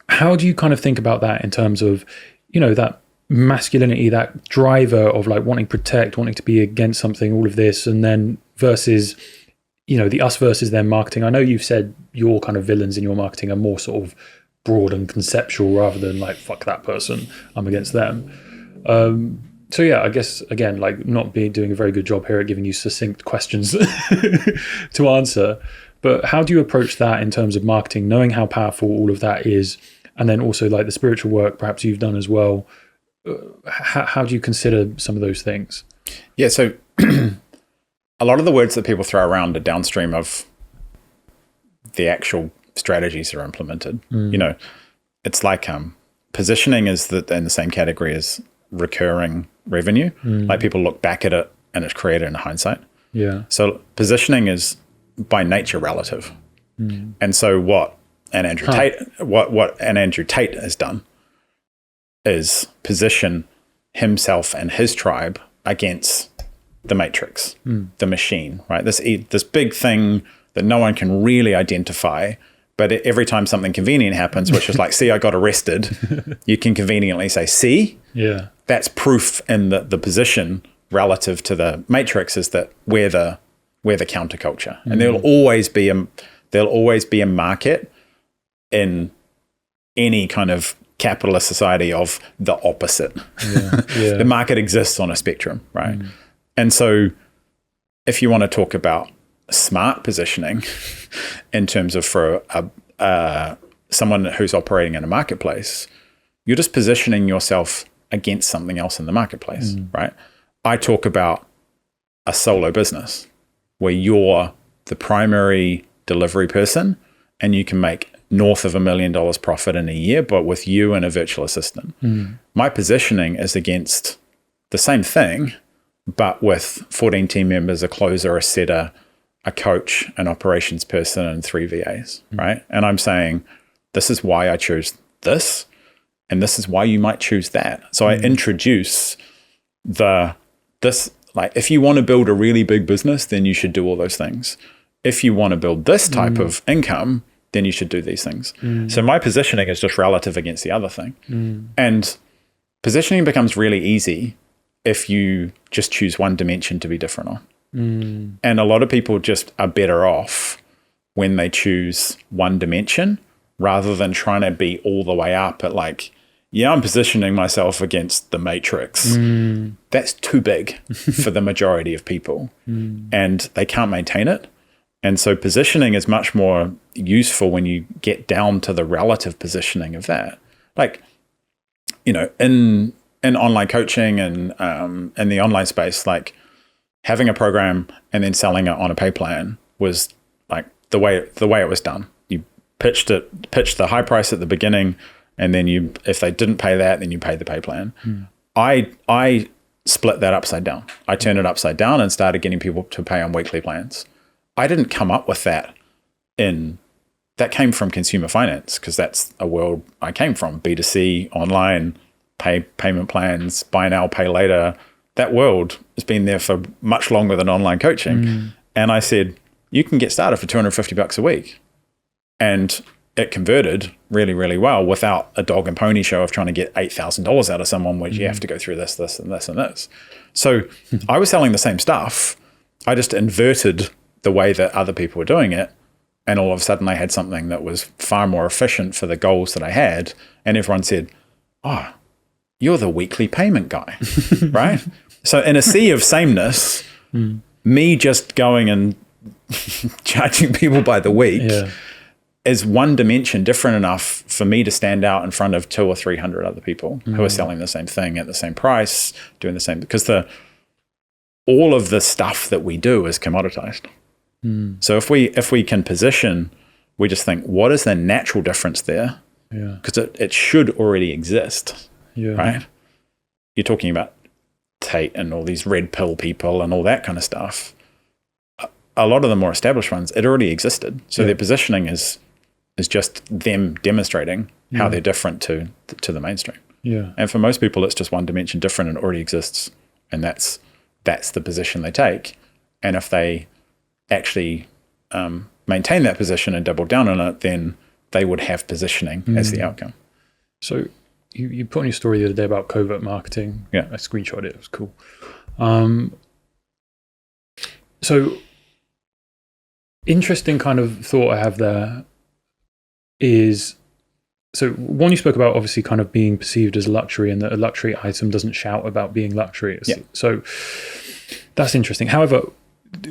how do you kind of think about that in terms of, that masculinity, that driver of like wanting to protect, wanting to be against something, all of this, and then versus, the us versus them marketing? I know you've said your kind of villains in your marketing are more sort of broad and conceptual rather than like, fuck that person, I'm against them. So yeah, I guess, again, like not doing a very good job here at giving you succinct questions to answer, but how do you approach that in terms of marketing, knowing how powerful all of that is, and then also like the spiritual work perhaps you've done as well? How do you consider some of those things?
Yeah, so a lot of the words that people throw around are downstream of the actual strategies that are implemented. It's like positioning is in the same category as recurring revenue. Like people look back at it and it's created in hindsight. So positioning is by nature relative. And so what an Andrew Tate has done is position himself and his tribe against the matrix, the machine, right? This big thing that no one can really identify, but every time something convenient happens, which is like, see, I got arrested, you can conveniently say, see? That's proof in the position relative to the matrix is that we're the counterculture. And there'll always be a market in any kind of capitalist society of the opposite. The market exists on a spectrum, right? And so if you want to talk about smart positioning in terms of for someone who's operating in a marketplace, you're just positioning yourself against something else in the marketplace, right? I talk about a solo business where you're the primary delivery person and you can make north of $1 million profit in a year, but with you and a virtual assistant. My positioning is against the same thing, but with 14 team members, a closer, a setter, a coach, an operations person, and 3 VAs, right? And I'm saying, this is why I choose this. And this is why you might choose that. So I introduce if you want to build a really big business, then you should do all those things. If you want to build this type of income, then you should do these things. So my positioning is just relative against the other thing. And positioning becomes really easy if you just choose one dimension to be different on. And a lot of people just are better off when they choose one dimension rather than trying to be all the way up at like, yeah, I'm positioning myself against the matrix. That's too big for the majority of people, and they can't maintain it. And so positioning is much more useful when you get down to the relative positioning of that. Like, you know, in online coaching and in the online space, like having a program and then selling it on a pay plan was like the way it was done. You pitched the high price at the beginning, and then if they didn't pay that, then you paid the pay plan. I split that upside down. I turned it upside down and started getting people to pay on weekly plans. I didn't come up with that that came from consumer finance, because that's a world I came from. B2C, online, payment plans, buy now, pay later. That world has been there for much longer than online coaching. And I said, you can get started for $250 a week. And it converted really, really well without a dog and pony show of trying to get $8,000 out of someone, where you have to go through this, and this, and this. So I was selling the same stuff. I just inverted the way that other people were doing it. And all of a sudden I had something that was far more efficient for the goals that I had. And everyone said, oh, you're the weekly payment guy, right? So in a sea of sameness, me just going and charging people by the week is one dimension different enough for me to stand out in front of 200 or 300 other people who are selling the same thing at the same price, doing the same, because all of the stuff that we do is commoditized. So if we can position, we just think, what is the natural difference there? Because it should already exist, right? You're talking about Tate and all these red pill people and all that kind of stuff. A lot of the more established ones, it already existed. So their positioning is just them demonstrating how they're different to the mainstream. And for most people, it's just one dimension different and already exists. And that's the position they take. And if they actually maintain that position and double down on it, then they would have positioning as the outcome.
So you put on your story the other day about covert marketing. I screenshot it. It was cool. So interesting kind of thought I have there is, so one, you spoke about obviously kind of being perceived as luxury, and that a luxury item doesn't shout about being luxury. So that's interesting. However,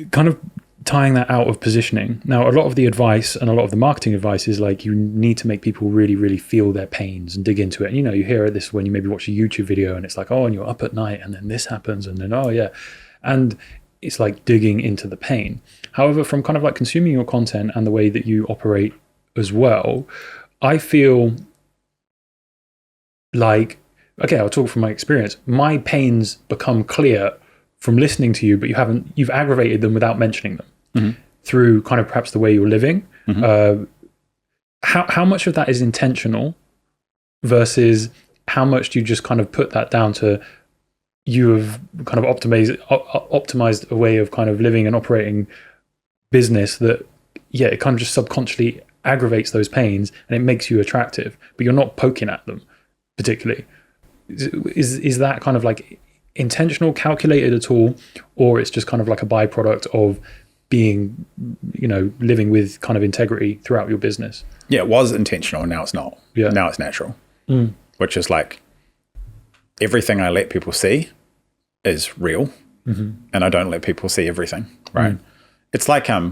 kind of tying that out of positioning. Now, a lot of the advice and a lot of the marketing advice is like, you need to make people really, really feel their pains and dig into it. And, you know, you hear this when you maybe watch a YouTube video and it's like, oh, and you're up at night and then this happens and then, oh yeah. And it's like digging into the pain. However, from kind of like consuming your content and the way that you operate as well, I feel like, okay, I'll talk from my experience. My pains become clear from listening to you, but you've aggravated them without mentioning them through kind of perhaps the way you're living. How much of that is intentional versus how much do you just kind of put that down to you have kind of optimized a way of kind of living and operating business that, it kind of just subconsciously aggravates those pains and it makes you attractive, but you're not poking at them particularly. Is that kind of like intentional, calculated at all, or it's just kind of like a byproduct of being, you know, living with kind of integrity throughout your business?
Yeah, it was intentional and now it's not. Now it's natural, which is like everything I let people see is real, and I don't let people see everything, right? It's like a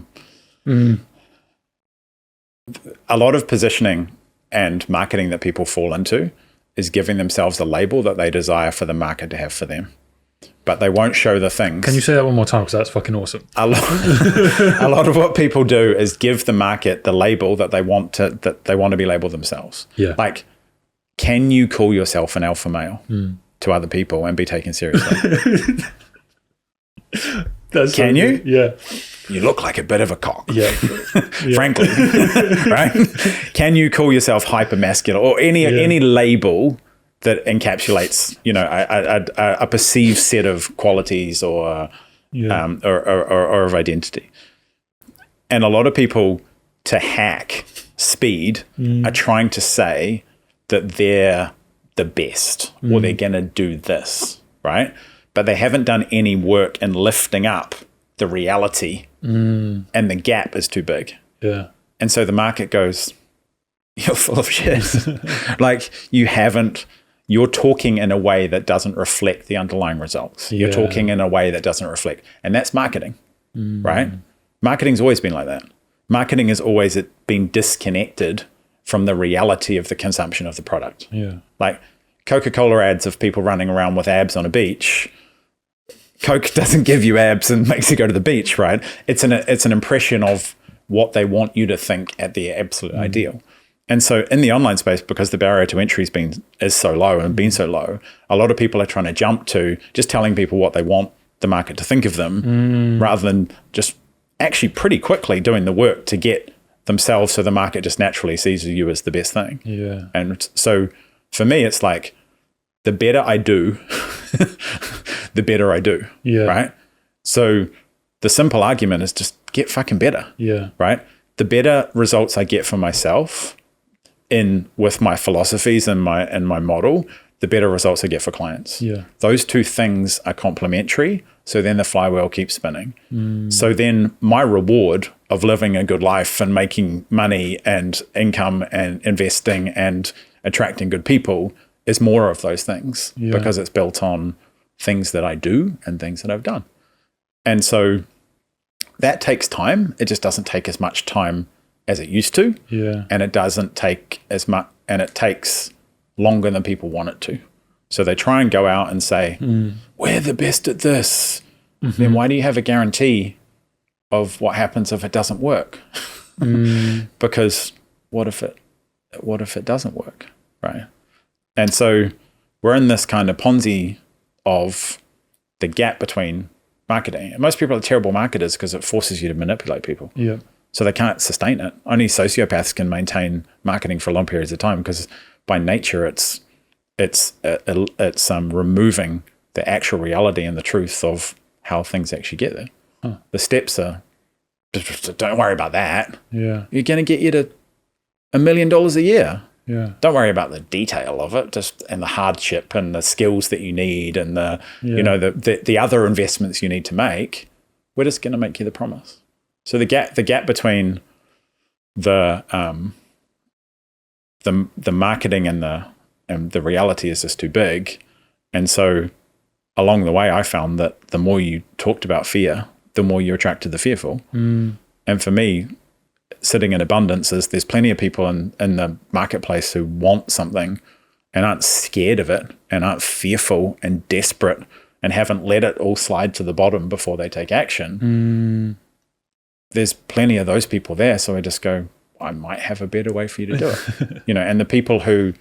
lot of positioning and marketing that people fall into is giving themselves a label that they desire for the market to have for them, but they won't show the things.
Can you say that one more time? Because that's fucking awesome.
A lot of what people do is give the market the label that they want to be labeled themselves. Like, can you call yourself an alpha male to other people and be taken seriously?
Can
you? you look like a bit of a cock.
Yeah.
Frankly, right? Can you call yourself hyper masculine or any label that encapsulates, a perceived set of qualities or of identity? And a lot of people, to hack speed, are trying to say that they're the best or they're going to do this, right? But they haven't done any work in lifting up the reality, and the gap is too big.
Yeah.
And so the market goes, you're full of shit. Like you're talking in a way that doesn't reflect the underlying results. You're talking in a way that doesn't reflect. And that's marketing, right? Marketing's always been like that. Marketing has always been disconnected from the reality of the consumption of the product.
Yeah.
Like Coca-Cola ads of people running around with abs on a beach. Coke doesn't give you abs and makes you go to the beach, right? It's an impression of what they want you to think at the absolute ideal. And so in the online space, because the barrier to entry is so low and been so low, a lot of people are trying to jump to just telling people what they want the market to think of them, rather than just actually pretty quickly doing the work to get themselves so the market just naturally sees you as the best thing.
Yeah.
And so for me, it's like the better I do, the better I do.
Yeah.
Right? So the simple argument is just get fucking better.
Yeah.
Right? The better results I get for myself with my philosophies and my model, the better results I get for clients.
Yeah.
Those two things are complementary. So then the flywheel keeps spinning. So then my reward of living a good life and making money and income and investing and attracting good people is more of those things, because it's built on things that I do and things that I've done. And so that takes time. It just doesn't take as much time as it used to.
Yeah.
And it doesn't take as much, and it takes longer than people want it to. So they try and go out and say, we're the best at this. Then why do you have a guarantee of what happens if it doesn't work? Because what if it doesn't work, right? And so we're in this kind of Ponzi of the gap between marketing. And most people are terrible marketers because it forces you to manipulate people.
Yeah.
So they can't sustain it. Only sociopaths can maintain marketing for long periods of time, because by nature it's removing the actual reality and the truth of how things actually get there. The steps are, just don't worry about that.
Yeah.
You're going to get you to $1 million a year.
Yeah.
Don't worry about the detail of it, and the hardship and the skills that you need and the the other investments you need to make. We're just going to make you the promise. So the gap between the marketing and the reality is just too big. And so along the way, I found that the more you talked about fear, the more you attracted the fearful. And for me, sitting in abundance is there's plenty of people in the marketplace who want something and aren't scared of it and aren't fearful and desperate and haven't let it all slide to the bottom before they take action. There's plenty of those people there. So I just go, I might have a better way for you to do it. And the people who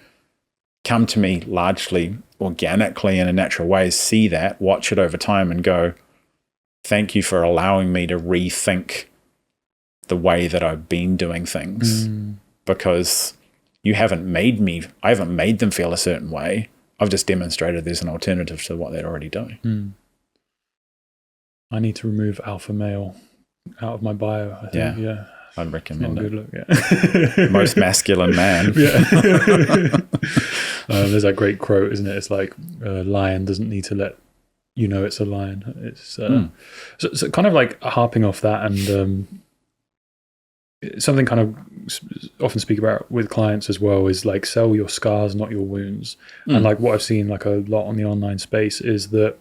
come to me largely organically in a natural way see that, watch it over time and go, thank you for allowing me to rethink the way that I've been doing things, because I haven't made them feel a certain way. I've just demonstrated there's an alternative to what they're already doing.
I need to remove alpha male out of my bio, I think. Yeah.
I'd recommend
Not a
it.
good look,
Most masculine man.
There's that great quote, isn't it? It's like, a lion doesn't need to let you know it's a lion. It's so kind of like harping off that, and something kind of often speak about with clients as well is like, sell your scars, not your wounds. And like what I've seen like a lot on the online space is that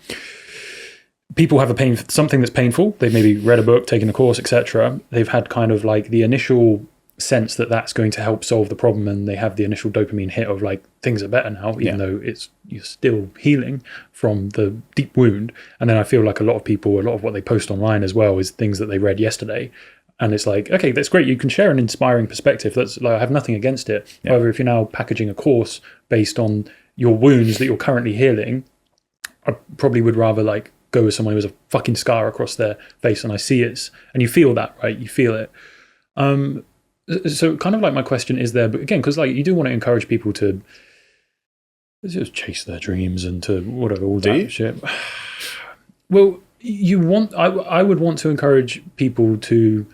people have something that's painful. They've maybe read a book, taken a course, etc. They've had kind of like the initial sense that that's going to help solve the problem, and they have the initial dopamine hit of like, things are better now, even though you're still healing from the deep wound. And then I feel like a lot of what they post online as well is things that they read yesterday. And it's like, okay, that's great. You can share an inspiring perspective. That's like, I have nothing against it. However, if you're now packaging a course based on your wounds that you're currently healing, I probably would rather like go with someone who has a fucking scar across their face and I see it, and you feel that, right? You feel it. So kind of like my question is there, but again, because like you do want to encourage people to just chase their dreams and to whatever, all that shit. Well, I would want to encourage people to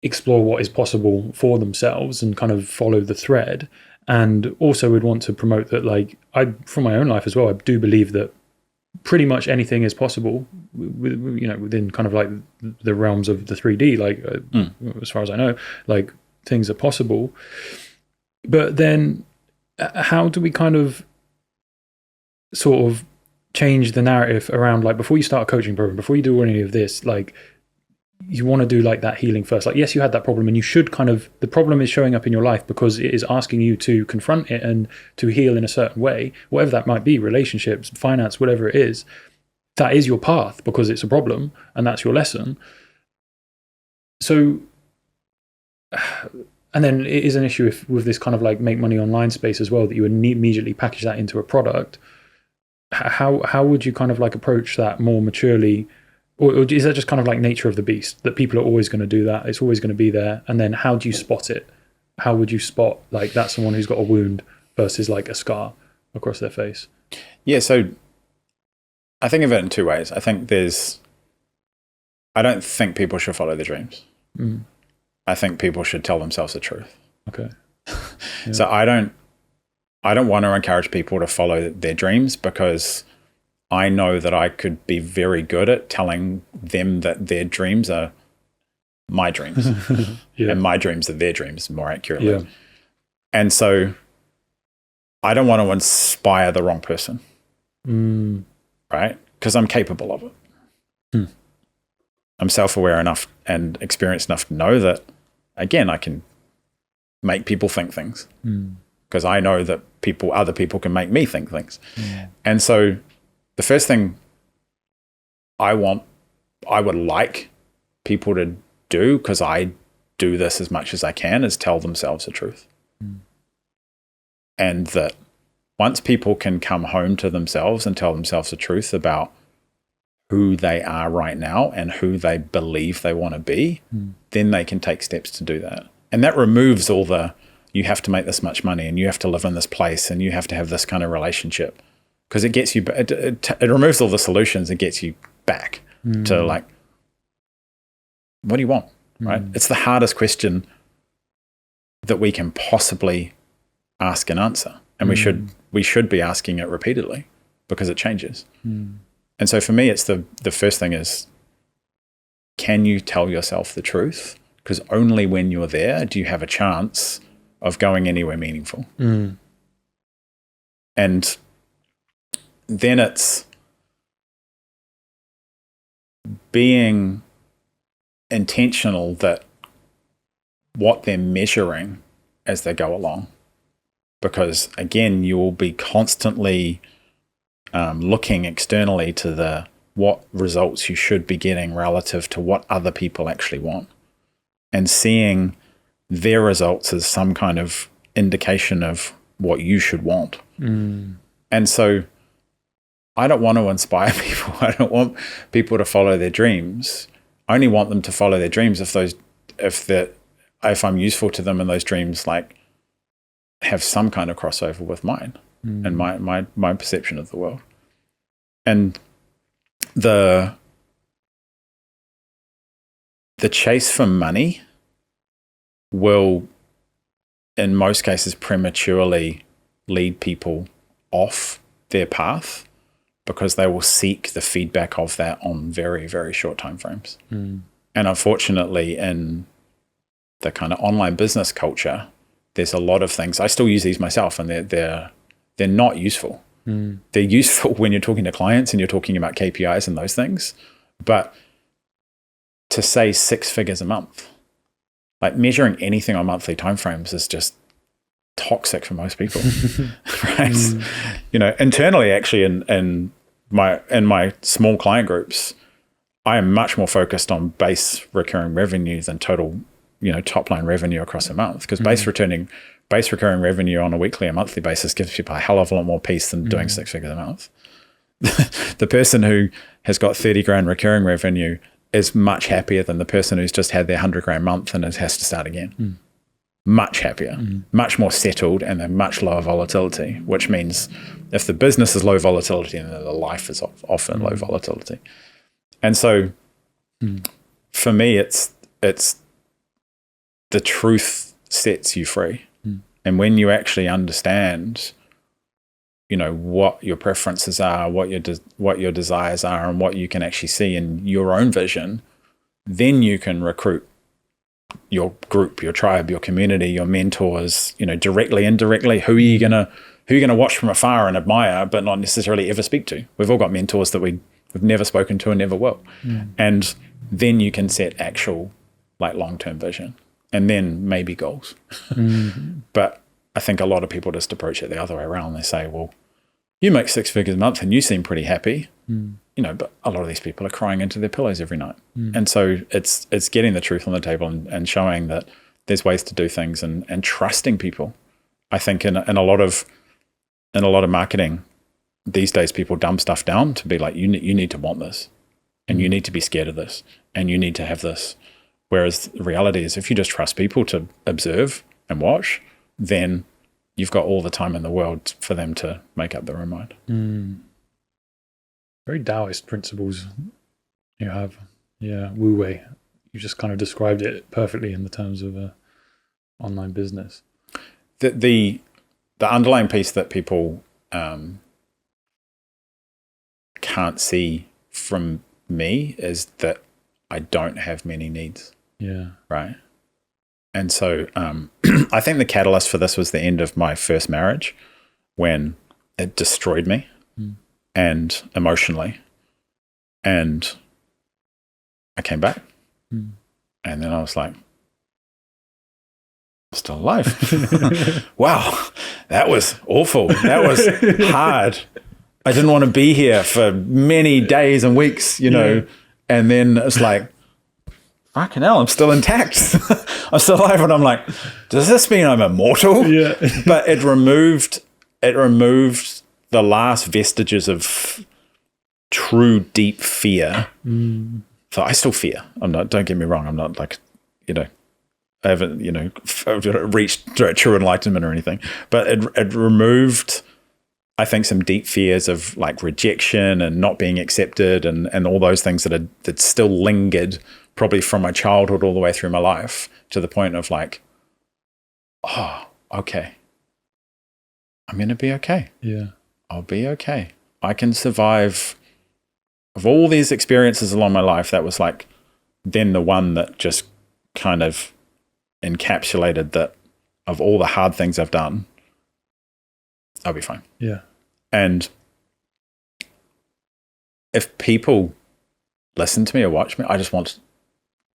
explore what is possible for themselves and kind of follow the thread. And also would want to promote that, like, from my own life as well, I do believe that pretty much anything is possible within kind of like the realms of the 3D, like as far as I know, like things are possible. But then how do we kind of sort of change the narrative around, like, before you start a coaching program, before you do any of this, like, you want to do like that healing first. Like, yes, you had that problem and you should kind of, the problem is showing up in your life because it is asking you to confront it and to heal in a certain way, whatever that might be, relationships, finance, whatever it is. That is your path because it's a problem and that's your lesson. So, and then it is an issue with this kind of like make money online space as well, that you would immediately package that into a product. How would you kind of like approach that more maturely? Or is that just kind of like nature of the beast, that people are always going to do that? It's always going to be there. And then how do you spot it? How would you spot like that's someone who's got a wound versus like a scar across their face?
Yeah, so I think of it in two ways. I don't think people should follow their dreams. I think people should tell themselves the truth.
Okay.
Yeah. So I don't want to encourage people to follow their dreams, because I know that I could be very good at telling them that their dreams are my dreams and my dreams are their dreams, more accurately. Yeah. And so I don't want to inspire the wrong person, right? Because I'm capable of it. I'm self-aware enough and experienced enough to know that, again, I can make people think things, because I know that other people can make me think things. And so the first thing I would like people to do, because I do this as much as I can, is tell themselves the truth. And that once people can come home to themselves and tell themselves the truth about who they are right now and who they believe they want to be, then they can take steps to do that. And that removes all the, you have to make this much money and you have to live in this place and you have to have this kind of relationship. Because it gets you, it removes all the solutions and gets you back to like, what do you want, right? It's the hardest question that we can possibly ask and answer. And we should be asking it repeatedly, because it changes. And so for me, it's the first thing is, can you tell yourself the truth? Because only when you're there do you have a chance of going anywhere meaningful. And then it's being intentional that what they're measuring as they go along. Because again, you will be constantly looking externally to what results you should be getting relative to what other people actually want, and seeing their results as some kind of indication of what you should want. And so I don't want to inspire people. I don't want people to follow their dreams. I only want them to follow their dreams if I'm useful to them and those dreams like have some kind of crossover with mine and my perception of the world. And the chase for money will, in most cases, prematurely lead people off their path, because they will seek the feedback of that on very, very short time frames. And unfortunately, in the kind of online business culture, there's a lot of things. I still use these myself, and they're not useful. They're useful when you're talking to clients and you're talking about KPIs and those things. But to say 6 figures a month, like measuring anything on monthly timeframes is just toxic for most people, right? You know, internally, actually, in my small client groups, I am much more focused on base recurring revenue than total, top line revenue across a month, because base recurring revenue on a weekly or monthly basis gives people a hell of a lot more peace than doing 6 figures a month. the person who has got 30 grand recurring revenue is much happier than the person who's just had their 100 grand month and has to start again. Much happier, much more settled, and they're much lower volatility, which means if the business is low volatility, then the life is often low volatility. And so for me, it's the truth sets you free. And when you actually understand, what your preferences are, what your desires are, and what you can actually see in your own vision, then you can recruit your group, your tribe, your community, your mentors, directly, indirectly. Who are you gonna watch from afar and admire, but not necessarily ever speak to? We've all got mentors that we've never spoken to and never will. And then you can set actual long-term vision, and then maybe goals. But I think a lot of people just approach it the other way around. They say, well, you make 6 figures a month and you seem pretty happy. But a lot of these people are crying into their pillows every night. And so it's getting the truth on the table and showing that there's ways to do things and trusting people. I think in a lot of marketing these days, people dumb stuff down to be like, you need to want this, and you need to be scared of this, and you need to have this. Whereas the reality is, if you just trust people to observe and watch, then you've got all the time in the world for them to make up their own mind.
Very Taoist principles you have. Yeah, Wu Wei. You just kind of described it perfectly in the terms of online business.
The underlying piece that people can't see from me is that I don't have many needs.
Yeah.
Right. And so I think the catalyst for this was the end of my first marriage, when it destroyed me and emotionally. And I came back. And then I was like, I'm still alive. Wow, that was awful. That was hard. I didn't want to be here for many days and weeks, and then it's like, fucking hell, I'm still intact. I'm still alive. And I'm like, does this mean I'm immortal?
Yeah.
But it removed the last vestiges of true deep fear. So I still fear. Don't get me wrong. I'm not like, I haven't, reached true enlightenment or anything, but it removed, I think, some deep fears of rejection and not being accepted and all those things that still lingered probably from my childhood all the way through my life, to the point of okay, I'm going to be okay.
Yeah.
I'll be okay. I can survive. Of all these experiences along my life, that was then the one that just kind of encapsulated that of all the hard things I've done, I'll be fine.
Yeah.
And if people listen to me or watch me, I just want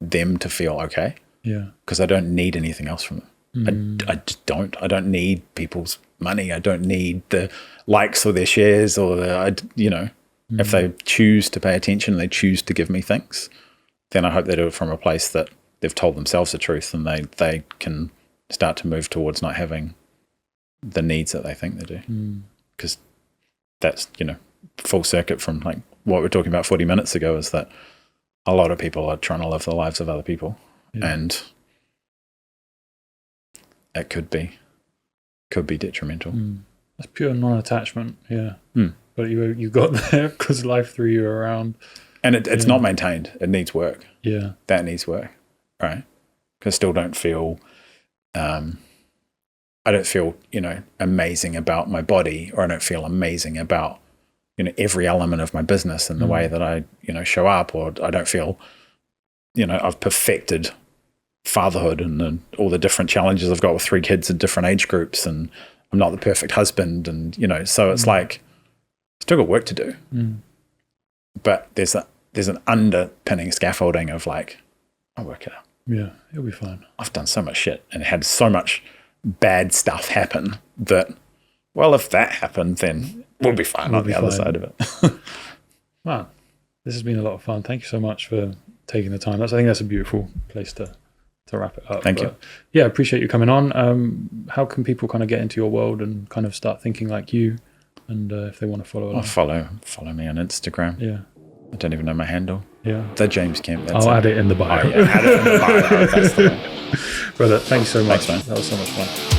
them to feel okay.
Yeah. Because
I don't need anything else from them. I just don't. I don't need people's money. I don't need the likes or their shares or if they choose to pay attention, they choose to give me things, then I hope they do it from a place that they've told themselves the truth, and they can start to move towards not having the needs that they think they do. Because that's, full circuit from what we were talking about 40 minutes ago, is that a lot of people are trying to live the lives of other people. Yeah. And it could be detrimental.
That's pure non-attachment. Yeah. But you got there because life threw you around.
And it's not maintained. It needs work.
Yeah.
That needs work. Right. Because I still don't feel, I don't feel, amazing about my body, or I don't feel amazing about, every element of my business and the way that I, show up, or I don't feel, I've perfected fatherhood and all the different challenges I've got with 3 kids in different age groups, and I'm not the perfect husband, and, so it's still got work to do. But there's an underpinning scaffolding of I'll work it out.
Yeah, it'll be fine.
I've done so much shit and had so much bad stuff happen that, well, if that happened, then we'll be fine on the other side of it.
Wow, this has been a lot of fun. Thank you so much for taking the time. I think that's a beautiful place to wrap it up.
Thank you.
Yeah, appreciate you coming on. How can people kind of get into your world and kind of start thinking like you? And if they want to follow along.
Follow me on Instagram.
Yeah.
I don't even know my handle.
Yeah.
The James Kemp.
I'll add it in the bio.
Oh, yeah, add it in the bio. That's the one.
Brother, thanks so much.
Thanks, man.
That was so much fun.